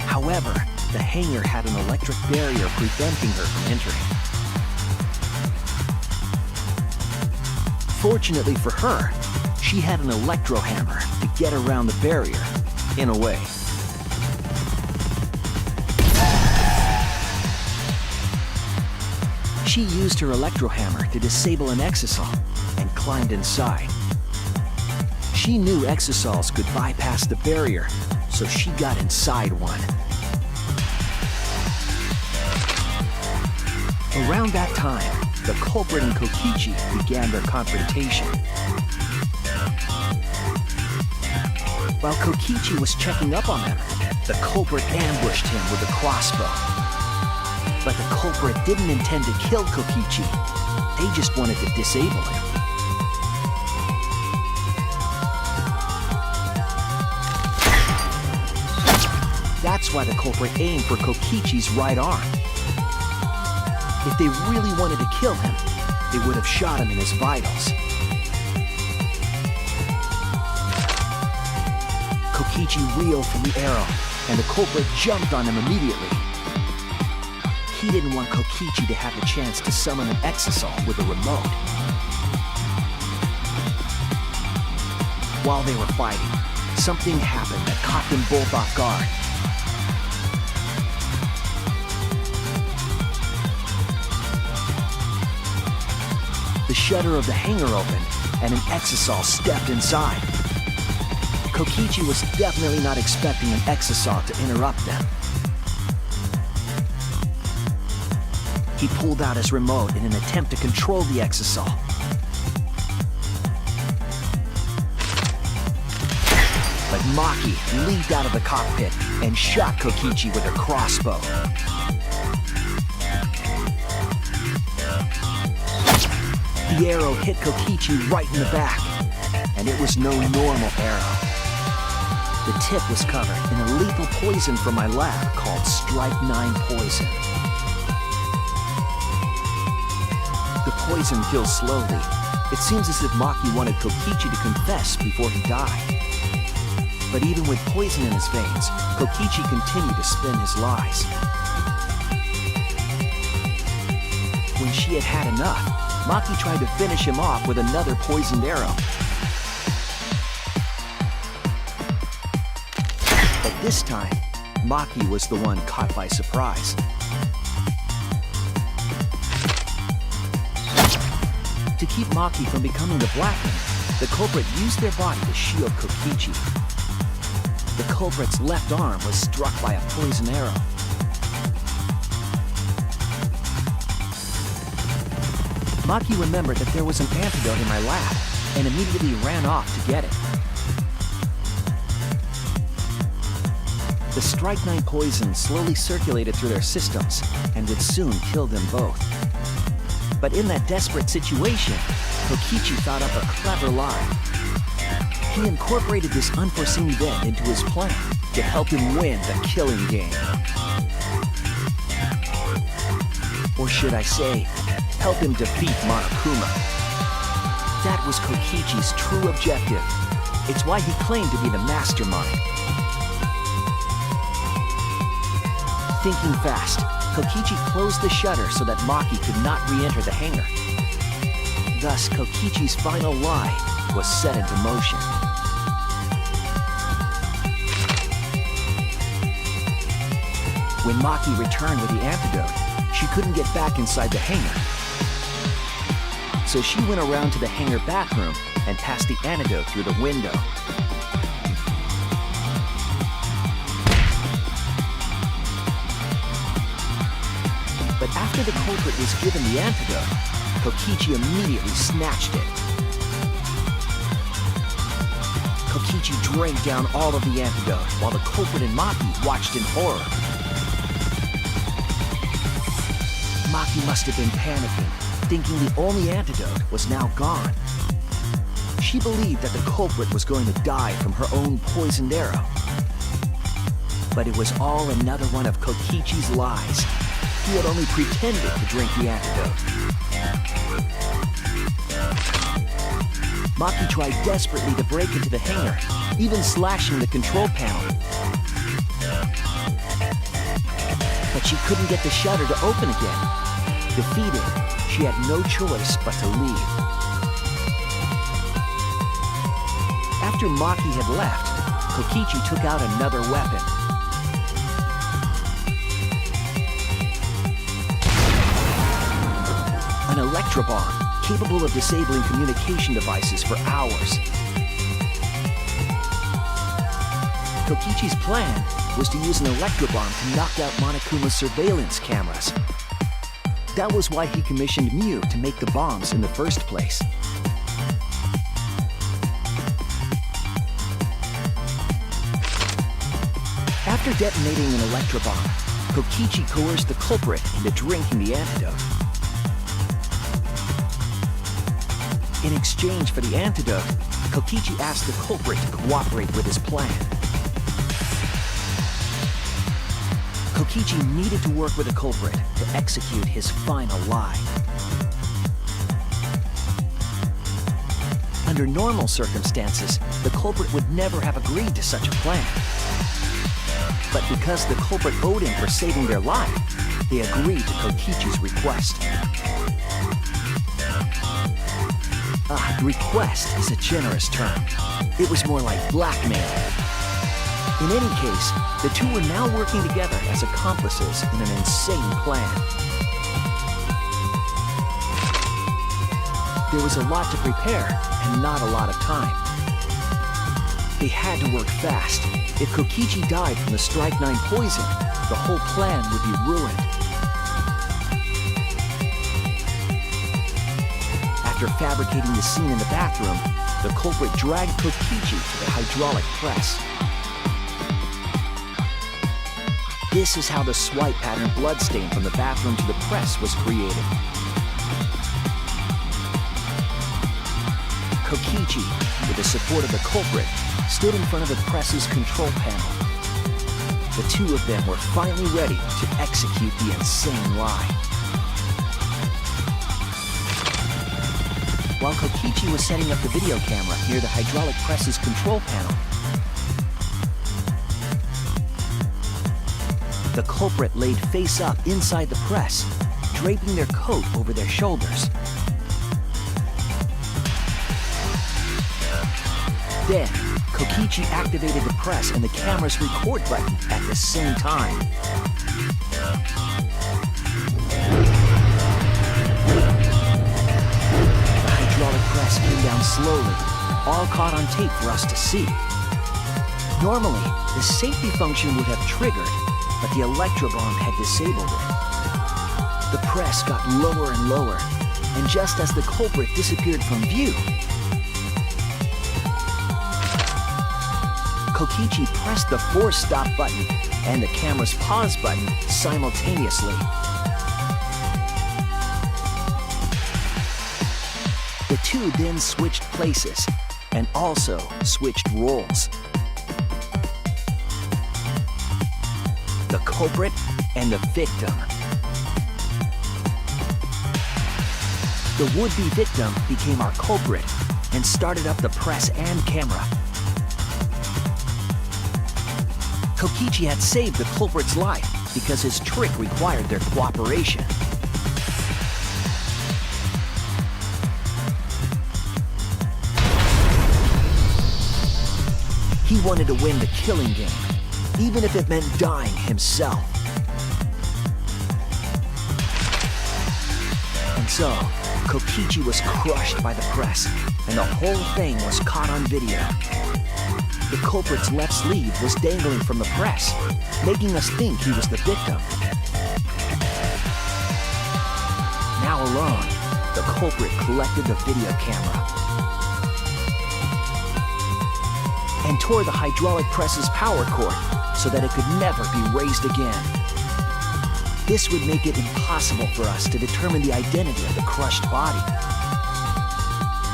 However, the hangar had an electric barrier preventing her from entering. Fortunately for her, she had an electro hammer to get around the barrier, in a way. She used her electro hammer to disable an exisal and climbed inside. She knew exisals could bypass the barrier, so she got inside one. Around that time, the culprit and Kokichi began their confrontation. While Kokichi was checking up on them, the culprit ambushed him with a crossbow. But the culprit didn't intend to kill Kokichi. They just wanted to disable him. That's why the culprit aimed for Kokichi's right arm. If they really wanted to kill him, they would have shot him in his vitals. Kokichi reeled from the arrow, and the culprit jumped on him immediately. He didn't want Kokichi to have the chance to summon an exasol with a remote. While they were fighting, something happened that caught them both off guard. The shutter of the hangar opened, and an exasol stepped inside. Kokichi was definitely not expecting an exasol to interrupt them. He pulled out his remote in an attempt to control the exasol. But Maki leaped out of the cockpit and shot Kokichi with her crossbow. The arrow hit Kokichi right in the back, and it was no normal arrow. The tip was covered in a lethal poison from my lab called Strike 9 poison. The poison kills slowly. It seems as if Maki wanted Kokichi to confess before he died. But even with poison in his veins, Kokichi continued to spin his lies. When she had had enough, Maki tried to finish him off with another poisoned arrow. But this time, Maki was the one caught by surprise. To keep Maki from becoming the Blackman, the culprit used their body to shield Kokichi. The culprit's left arm was struck by a poison arrow. Maki remembered that there was an antidote in my lab and immediately ran off to get it. The Strike 9 poison slowly circulated through their systems and would soon kill them both. But in that desperate situation, Kokichi thought up a clever lie. He incorporated this unforeseen event into his plan to help him win the killing game. Or should I say, help him defeat Monokuma. That was Kokichi's true objective. It's why he claimed to be the mastermind. Thinking fast, Kokichi closed the shutter so that Maki could not re-enter the hangar. Thus, Kokichi's final lie was set into motion. When Maki returned with the antidote, she couldn't get back inside the hangar. So she went around to the hangar bathroom and passed the antidote through the window. But after the culprit was given the antidote, Kokichi immediately snatched it. Kokichi drank down all of the antidote while the culprit and Maki watched in horror. Maki must have been panicking, thinking the only antidote was now gone. She believed that the culprit was going to die from her own poisoned arrow. But it was all another one of Kokichi's lies. He had only pretended to drink the antidote. Maki tried desperately to break into the hangar, even slashing the control panel. But she couldn't get the shutter to open again. Defeated, she had no choice but to leave. After Maki had left, Kokichi took out another weapon. An electrobomb, capable of disabling communication devices for hours. Kokichi's plan was to use an electrobomb to knock out Monokuma's surveillance cameras. That was why he commissioned Mew to make the bombs in the first place. After detonating an electrobomb, Kokichi coerced the culprit into drinking the antidote. In exchange for the antidote, Kokichi asked the culprit to cooperate with his plan. Kokichi needed to work with the culprit to execute his final lie. Under normal circumstances, the culprit would never have agreed to such a plan. But because the culprit owed him for saving their life, they agreed to Kokichi's request. Request is a generous term. It was more like blackmail. In any case, the two were now working together as accomplices in an insane plan. There was a lot to prepare and not a lot of time. They had to work fast. If Kokichi died from the Strychnine poison, the whole plan would be ruined. After fabricating the scene in the bathroom, the culprit dragged Kokichi to the hydraulic press. This is how the swipe pattern bloodstain from the bathroom to the press was created. Kokichi, with the support of the culprit, stood in front of the press's control panel. The two of them were finally ready to execute the insane lie. While Kokichi was setting up the video camera near the hydraulic press's control panel, the culprit laid face up inside the press, draping their coat over their shoulders. Then, Kokichi activated the press and the camera's record button at the same time. The hydraulic press came down slowly, all caught on tape for us to see. Normally, the safety function would have triggered, but the electrobomb had disabled it. The press got lower and lower, and just as the culprit disappeared from view, Kokichi pressed the force stop button and the camera's pause button simultaneously. The two then switched places and also switched roles. The culprit and the victim. The would-be victim became our culprit and started up the press and camera. Kokichi had saved the culprit's life because his trick required their cooperation. He wanted to win the killing game, even if it meant dying himself. And so, Kokichi was crushed by the press, and the whole thing was caught on video. The culprit's left sleeve was dangling from the press, making us think he was the victim. Now alone, the culprit collected the video camera and tore the hydraulic press's power cord so that it could never be raised again. This would make it impossible for us to determine the identity of the crushed body.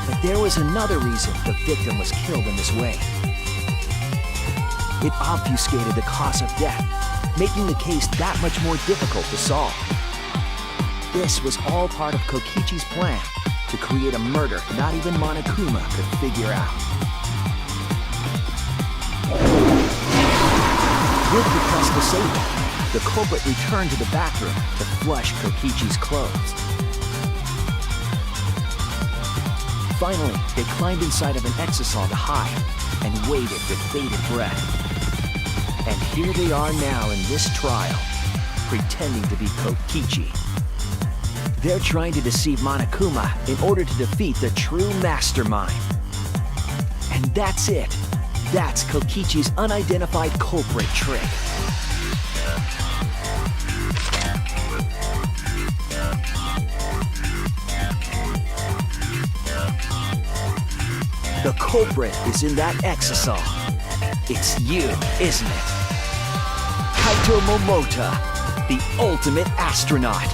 But there was another reason the victim was killed in this way. It obfuscated the cause of death, making the case that much more difficult to solve. This was all part of Kokichi's plan to create a murder not even Monokuma could figure out. With the press disabled, the culprit returned to the bathroom to flush Kokichi's clothes. Finally, they climbed inside of an exisal to hide and waited with bated breath. And here they are now in this trial, pretending to be Kokichi. They're trying to deceive Monokuma in order to defeat the true mastermind. And that's it. That's Kokichi's unidentified culprit trick. The culprit is in that exisal. It's you, isn't it? Kaito Momota, the ultimate astronaut.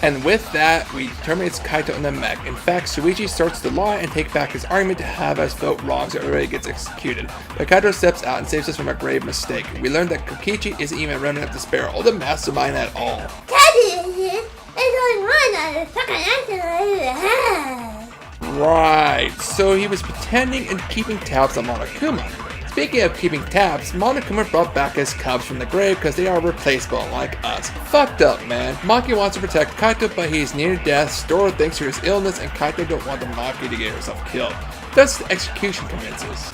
And with that, we terminates Kaito in the mech. In fact, Shuichi starts to lie and take back his argument to have us vote wrong so everybody gets executed. But Kaito steps out and saves us from a grave mistake. We learn that Kokichi isn't even a remnant of Despair or the mastermind at all. Daddy is here. There's only one other fucking actor. Right, so he was pretending and keeping tabs on Monokuma. Speaking of keeping tabs, Monokuma brought back his cubs from the grave because they are replaceable like us. Fucked up, man. Maki wants to protect Kaito, but he's near death. Story thinks to his illness, and Kaito don't want the Maki to get herself killed. Thus, the execution commences.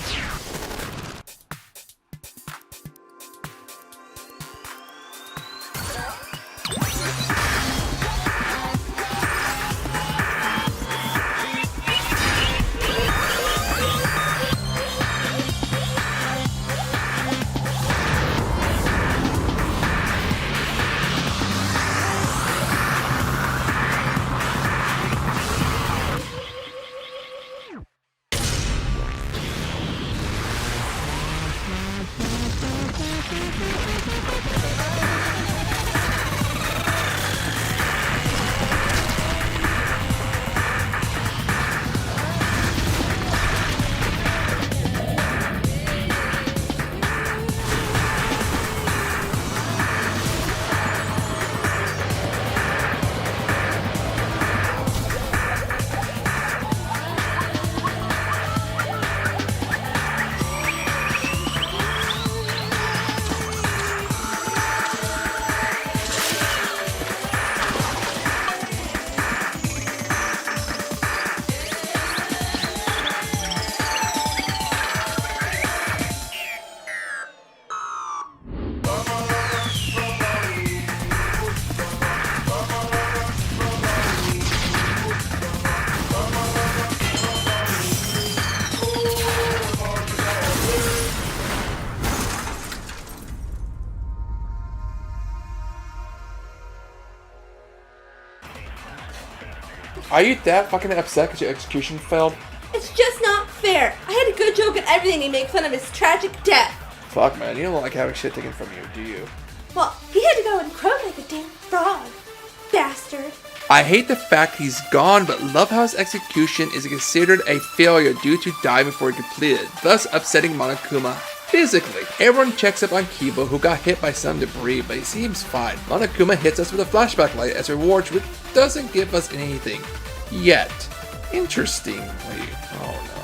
Are you that fucking upset because your execution failed? It's just not fair. I had a good joke and everything to make fun of his tragic death. Fuck, man, you don't like having shit taken from you, do you? Well, he had to go and croak like a damn frog. Bastard. I hate the fact he's gone, but love how his execution is considered a failure due to dying before he completed, thus upsetting Monokuma physically. Everyone checks up on Kiba, who got hit by some debris, but he seems fine. Monokuma hits us with a flashback light as reward, which doesn't give us anything. Yet. Interestingly. Oh no.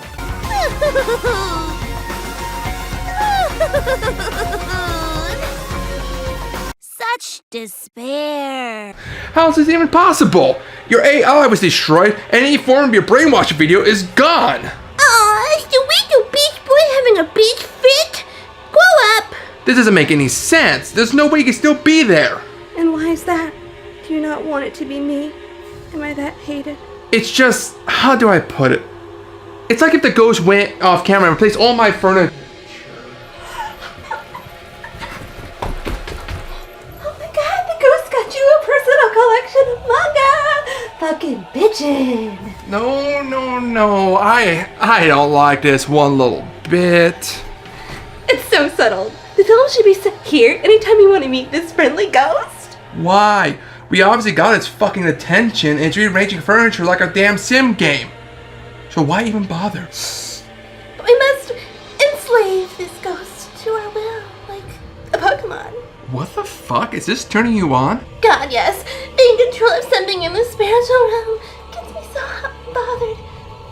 Such despair. How is this even possible? Your AI was destroyed, and any form of your brainwashing video is gone! Aw, is the weirdo beach boy having a beach fit? Grow up! This doesn't make any sense. There's no way you can still be there. And why is that? Do you not want it to be me? Am I that hated? It's just, how do I put it? It's like if the ghost went off camera and replaced all my furniture. Oh my god, the ghost got you a personal collection of manga! Fucking bitchin'. No. I don't like this one little bit. It's so subtle. The film should be set here anytime you want to meet this friendly ghost. Why? We obviously got its fucking attention and it's rearranging furniture like a damn sim game. So why even bother? We must enslave this ghost to our will, like a Pokemon. What the fuck? Is this turning you on? God, yes. Being in control of something in the spiritual realm gets me so hot and bothered.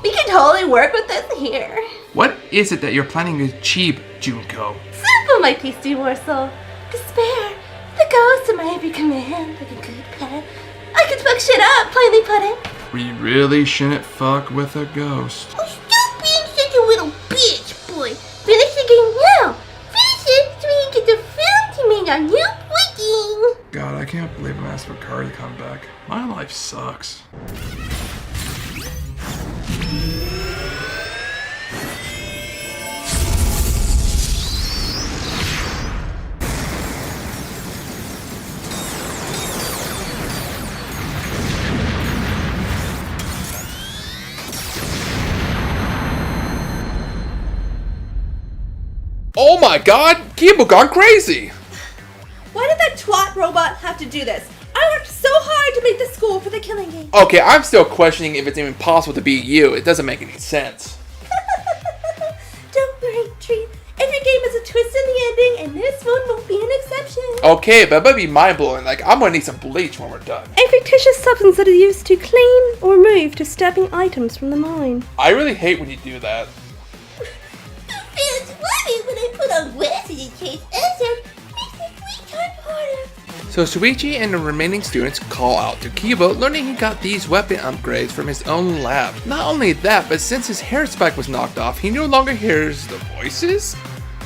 We can totally work with this here. What is it that you're planning to achieve, Junko? Simple, my tasty morsel. Despair. The ghost at my every command, like a good pet. I can fuck shit up, plainly put it. We really shouldn't fuck with a ghost. Oh, stop being such a little bitch, boy. Finish the game now. Finish it so we can get the film to make our new wiki. God, I can't believe I'm asking for Kari to come back. My life sucks. Oh my god! Kiba gone crazy! Why did that twat robot have to do this? I worked so hard to make the school for the killing game. Okay, I'm still questioning if it's even possible to be you. It doesn't make any sense. Don't worry, Tree. Every game has a twist in the ending, and this one won't be an exception. Okay, but it might be mind-blowing. Like, I'm gonna need some bleach when we're done. A fictitious substance that is used to clean or remove disturbing items from the mine. I really hate when you do that. Fans love it when I put on glasses in case Ezra makes the sweet time harder. So Shuichi and the remaining students call out to Kibo, learning he got these weapon upgrades from his own lab. Not only that, but since his hair spike was knocked off, he no longer hears the voices?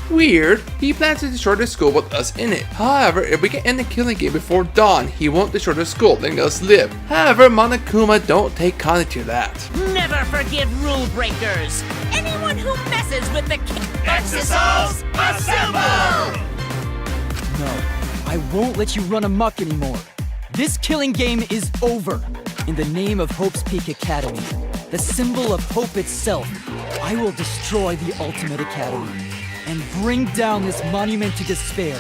Weird. He plans to destroy the school with us in it. However, if we can end the killing game before dawn, he won't destroy the school, letting us live. However, Monokuma don't take kindly to that. Never forgive rule breakers. Anyone who messes with the Exorcists, assemble! No, I won't let you run amok anymore. This killing game is over. In the name of Hope's Peak Academy, the symbol of hope itself, I will destroy the Ultimate Academy and bring down this monument to despair.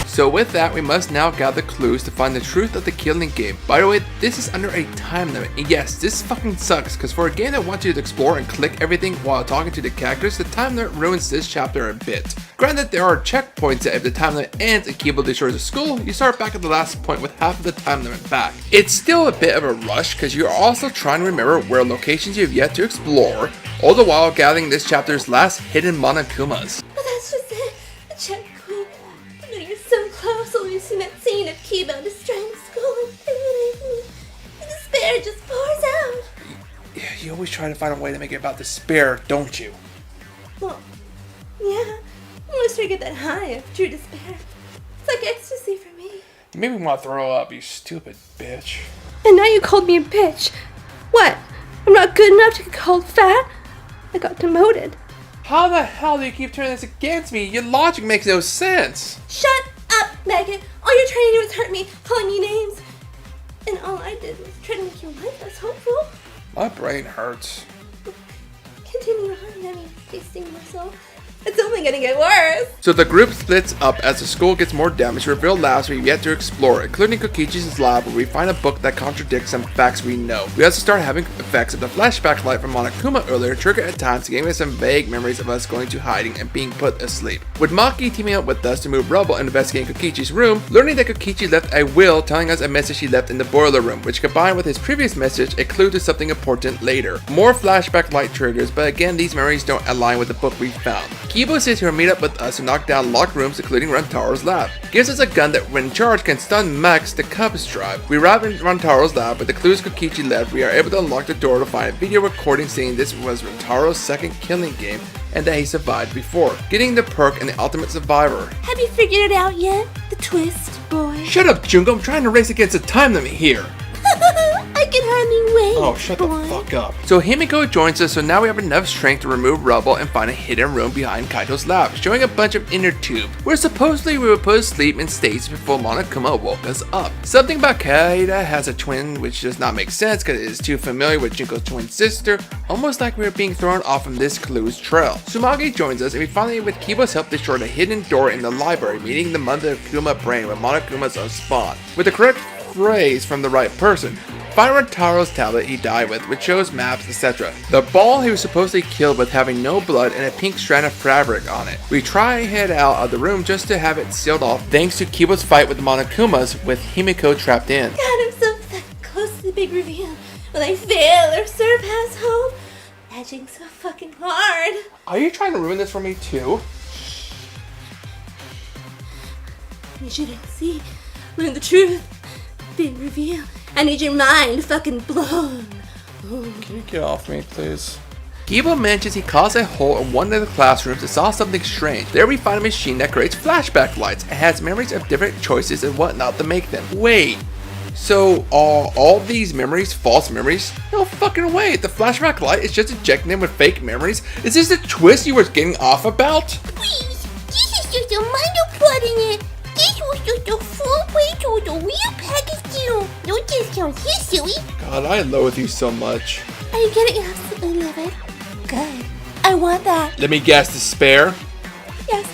So with that, we must now gather clues to find the truth of the killing game. By the way, this is under a time limit, and yes, this fucking sucks, because for a game that wants you to explore and click everything while talking to the characters, the time limit ruins this chapter a bit. Granted, there are checkpoints that if the time limit ends and Kibo destroys the school, you start back at the last point with half of the time limit back. It's still a bit of a rush, because you're also trying to remember where locations you've yet to explore, all the while gathering this chapter's last hidden Monokumas. But that's just it. A checkpoint. I know you're so close. All you've seen that scene of Kibo destroying the school and eliminating me. The despair just pours out. You always try to find a way to make it about despair, don't you? Well, yeah. Unless you get that high of true despair. It's like ecstasy for me. You made me want to throw up, you stupid bitch. And now you called me a bitch. What? I'm not good enough to get called fat? I got demoted. How the hell do you keep turning this against me? Your logic makes no sense. Shut up, Megan. All you're trying to do is hurt me, calling me names. And all I did was try to make your life less hopeful. My brain hurts. Continue on, I mean, tasting myself. It's only gonna get worse. So the group splits up as the school gets more damaged, reveal labs we've yet to explore, including Kokichi's lab where we find a book that contradicts some facts we know. We also start having effects of the flashback light from Monokuma earlier trigger at times, giving us some vague memories of us going to hiding and being put asleep. With Maki teaming up with us to move rubble and investigating Kokichi's room, learning that Kokichi left a will telling us a message he left in the boiler room, which combined with his previous message, a clue to something important later. More flashback light triggers, but again these memories don't align with the book we found. Kibo says he'll meet up with us to knock down locked rooms including Rantaro's lab. Gives us a gun that when charged can stun Max the Cubs drive. We arrive in Rantaro's lab with the clues Kokichi left. We are able to unlock the door to find a video recording saying this was Rantaro's second killing game and that he survived before, getting the perk and the ultimate survivor. Have you figured it out yet? The twist, boy. Shut up, Junko, I'm trying to race against the time limit here. I can hardly wait. Oh, shut boy. the fuck up. So Himiko joins us, so now we have enough strength to remove rubble and find a hidden room behind Kaito's lab, showing a bunch of inner tube, where supposedly we were put to sleep in states before Monokuma woke us up. Something about Kaita has a twin, which does not make sense because it is too familiar with Junko's twin sister, almost like we are being thrown off from this clue's trail. Sumage joins us, and we finally, with Kibo's help, destroy the hidden door in the library, meeting the Mother Kuma brain where Monokuma's on spawn. With the correct phrase from the right person. Find Rantaro's tablet he died with, which shows maps, etc. The ball he was supposedly killed with having no blood and a pink strand of fabric on it. We try and head out of the room just to have it sealed off thanks to Kibo's fight with the Monokumas with Himiko trapped in. God, I'm so close to the big reveal. Will I fail or surpass hope? Edging so fucking hard. Are you trying to ruin this for me too? You shouldn't see. Learn the truth. Big reveal. I need your mind fucking blown. Can you get off me, please? Kibo mentions he caused a hole in one of the classrooms and saw something strange. There we find a machine that creates flashback lights and has memories of different choices and whatnot to make them. Wait, so are all these memories false memories? No fucking way, the flashback light is just injecting them with fake memories? Is this the twist you were getting off about? Please, this is just a minor plot in it. This was just a full way to the real package deal. No discounts here, silly. God, I loathe you so much. Are you getting absolutely love it? Good. I want that. Let me guess, despair? Yes,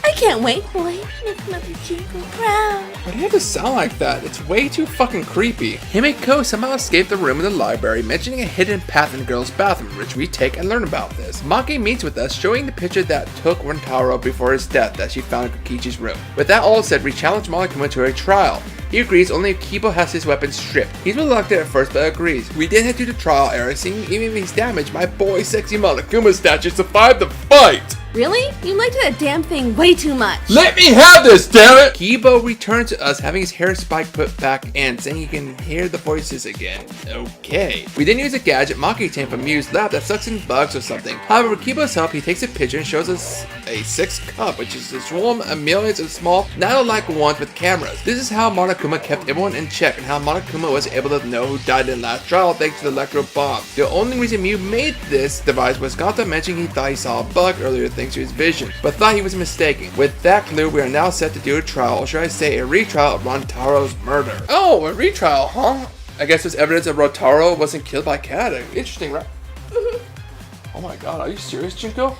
I I can't wait, boy. Make Mother Junko proud. Why do you have to sound like that? It's way too fucking creepy. Himiko somehow escaped the room in the library, mentioning a hidden path in the girl's bathroom, which we take and learn about this. Maki meets with us, showing the picture that took Rentaro before his death that she found in Kokichi's room. With that all said, we challenge Monokuma to a trial. He agrees only if Kibo has his weapon stripped. He's reluctant at first but agrees. We then head to the trial area, seeing even if he's damaged, my boy sexy Monokuma statue survived the fight! Really? You liked that damn thing way too much. Let me have this, damn it! Kibo returns to us, having his hair spike put back in, saying he can hear the voices again. Okay. We then use a gadget Maki obtained from Mew's lab that sucks in bugs or something. However, with Kibo's help, he takes a picture and shows us a 6 cup, which is a swarm of millions of small, nano-like ones with cameras. This is how Monokuma kept everyone in check, and how Monokuma was able to know who died in the last trial thanks to the electro bomb. The only reason Mew made this device was Gata mentioning he thought he saw a bug earlier thanks to his vision, but thought he was mistaken. With that clue, we are now set to do a trial, or should I say a retrial of Rontaro's murder. Oh, a retrial, huh? I guess there's evidence that Rotaro wasn't killed by Kata. Interesting, right? Oh my god, are you serious, Junko?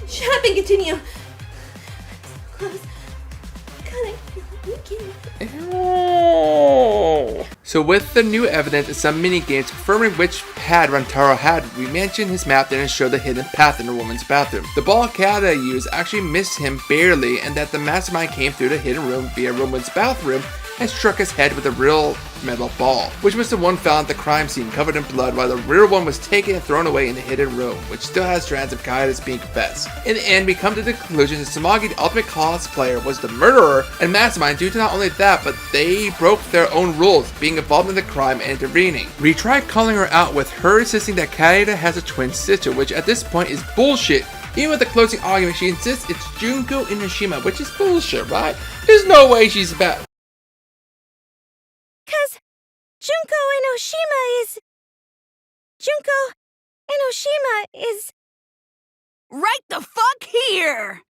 Shut up and continue. Close. God, I'm kidding. So with the new evidence and some mini-games confirming which pad Rantaro had, we mentioned his map didn't show the hidden path in the woman's bathroom. The ball Kata used actually missed him barely, and that the mastermind came through the hidden room via woman's bathroom and struck his head with a real metal ball, which was the one found at the crime scene covered in blood, while the real one was taken and thrown away in the hidden room, which still has strands of Kaida's being confessed. In the end, we come to the conclusion that Samagi, the ultimate cosplayer, was the murderer and mastermind due to not only that, but they broke their own rules, being involved in the crime and intervening. We tried calling her out, with her insisting that Kaida has a twin sister, which at this point is bullshit. Even with the closing argument, she insists it's Junko Enoshima, which is bullshit, right? There's no way she's bad. Cause Junko Enoshima is Right the fuck here!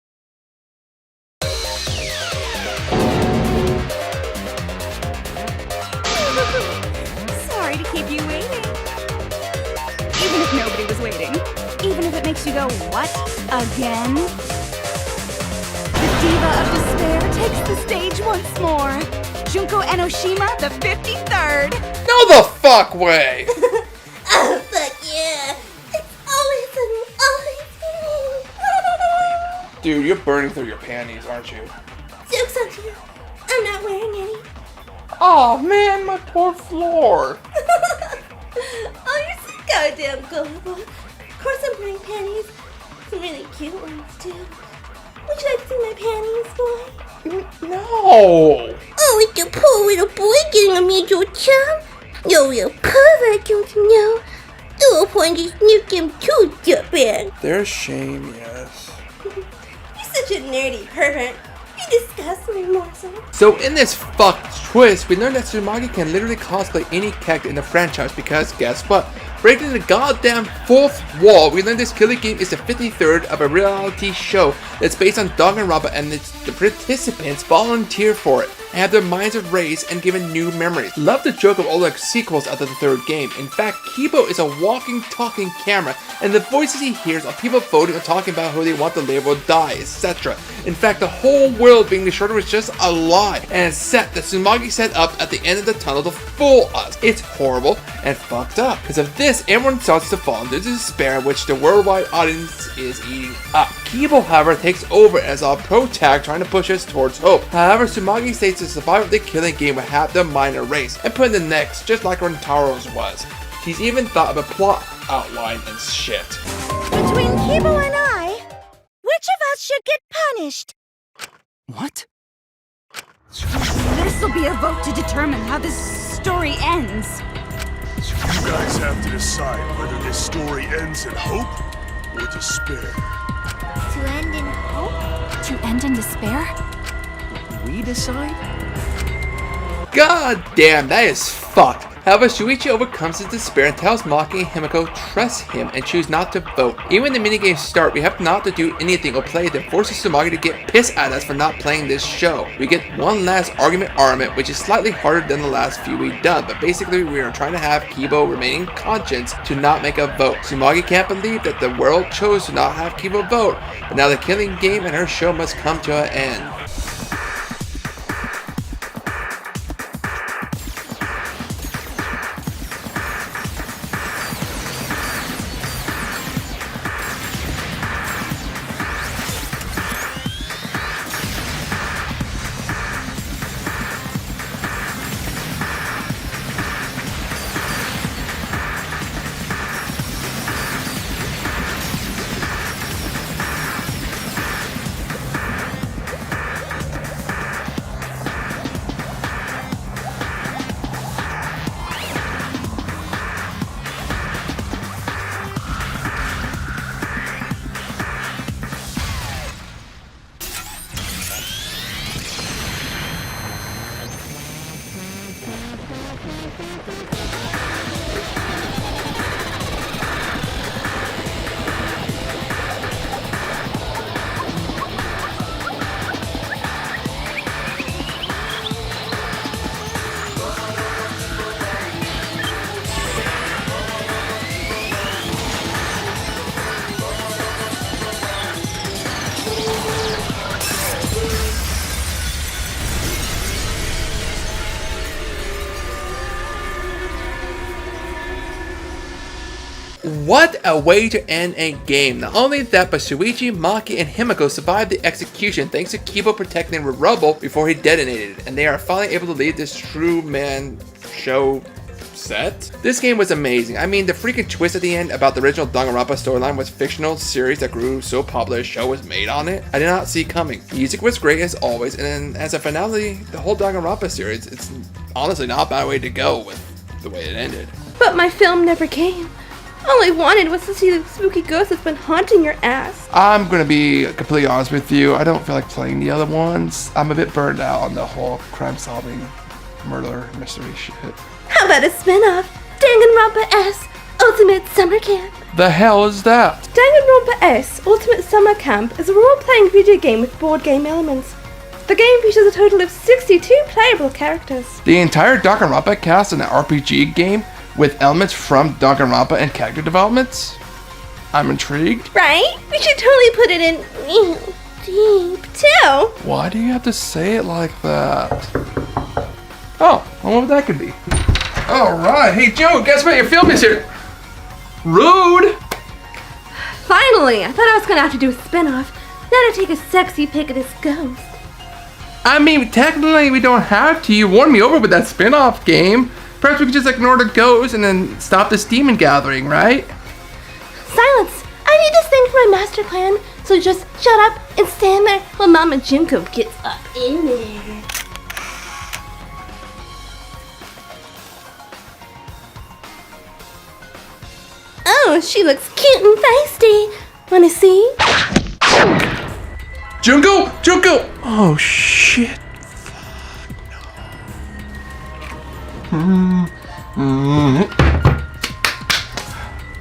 sorry to keep you waiting. Even if nobody was waiting. Even if it makes you go, what? Again? The Diva of Despair takes the stage once more. Junko Enoshima, the 53rd. No the fuck way! Oh, fuck yeah. It's always me. Dude, you're burning through your panties, aren't you? Joke's on you. I'm not wearing any. Oh man, my poor floor. Oh, you're so goddamn gullible. Of course I'm wearing panties. Some really cute ones, too. Would you like to see my panties, boy? No. Oh, it's a poor little boy getting a mutual chum. You're a real pervert, don't you know? You're going to sneak him too, Japan. There's shame, yes. You're such a nerdy pervert. You disgust me more so. So in this fucked twist, we learned that Tsumagi can literally cosplay any character in the franchise because guess what? Breaking the goddamn fourth wall, we learned this killing game is the 53rd of a reality show that's based on Danganronpa, and the participants volunteer for it and have their minds erased and given new memories. Love the joke of all the sequels after the third game. In fact, Kibo is a walking, talking camera, and the voices he hears are people voting or talking about who they want to live or die, etc. In fact, the whole world being destroyed was just a lie, and a set that Tsumagi set up at the end of the tunnel to fool us. It's horrible and fucked up. Because of this, everyone starts to fall into despair, which the worldwide audience is eating up. Kibo, however, takes over as our pro-tag, trying to push us towards hope. However, Tsumagi states the survivor of the killing game will have their mind erased and put in the next, just like Rontaro's was. He's even thought of a plot outline and shit. Between Kibo and I, which of us should get punished? What? This'll be a vote to determine how this story ends. So you guys have to decide whether this story ends in hope or despair. To end in hope? To end in despair? We decide? God damn, that is fucked. However, Shuichi overcomes his despair and tells Maki and Himiko trust him and choose not to vote. Even when the minigames start, we have not to do anything or play them, forces Tsumaki to get pissed at us for not playing this show. We get one last argument, which is slightly harder than the last few we've done, but basically we are trying to have Kibo remaining conscience to not make a vote. Tsumaki can't believe that the world chose to not have Kibo vote, but now the killing game and her show must come to an end. What a way to end a game. Not only that, but Shuichi, Maki, and Himiko survived the execution thanks to Kibo protecting them with rubble before he detonated, and they are finally able to leave this true man show set. This game was amazing. I mean, the freaking twist at the end about the original Danganronpa storyline was fictional series that grew so popular a show was made on it. I did not see coming. Music was great as always, and then as a finale, the whole Danganronpa series, it's honestly not a bad way to go with the way it ended. But my film never came. All I wanted was to see the spooky ghost that's been haunting your ass. I'm gonna be completely honest with you. I don't feel like playing the other ones. I'm a bit burned out on the whole crime-solving, murder, mystery shit. How about a spin-off? Danganronpa S Ultimate Summer Camp. The hell is that? Danganronpa S Ultimate Summer Camp is a role-playing video game with board game elements. The game features a total of 62 playable characters. The entire Danganronpa cast in an RPG game with elements from Danganronpa and character developments? I'm intrigued. Right? We should totally put it in deep too. Why do you have to say it like that? Oh, I wonder what that could be. Alright, hey Joe, guess what? Your film is here. Rude! Finally, I thought I was gonna have to do a spin-off. Now to take a sexy pic of this ghost. I mean, technically we don't have to. You won me over with that spin-off game. Perhaps we could just ignore the ghost and then stop this demon gathering, right? Silence! I need to think my master plan, so just shut up and stand there while Mama Junko gets up in there. Oh, she looks cute and feisty. Wanna see? Junko! Junko! Oh shit.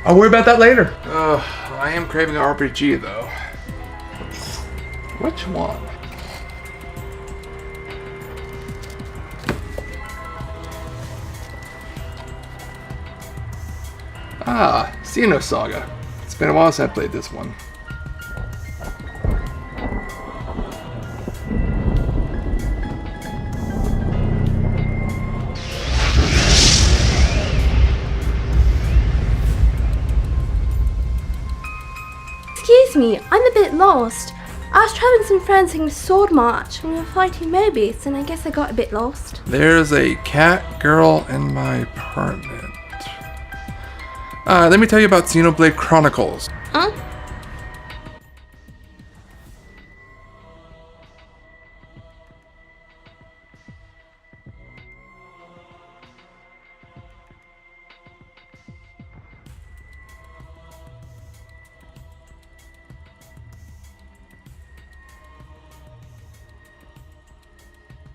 I'll worry about that later. I am craving an RPG though. Which one? Ah, Xeno Saga. It's been a while since I played this one. Excuse me, I'm a bit lost. I was traveling with some friends in Sword March and we were fighting Mobius and I guess I got a bit lost. There's a cat girl in my apartment. Let me tell you about Xenoblade Chronicles. Huh?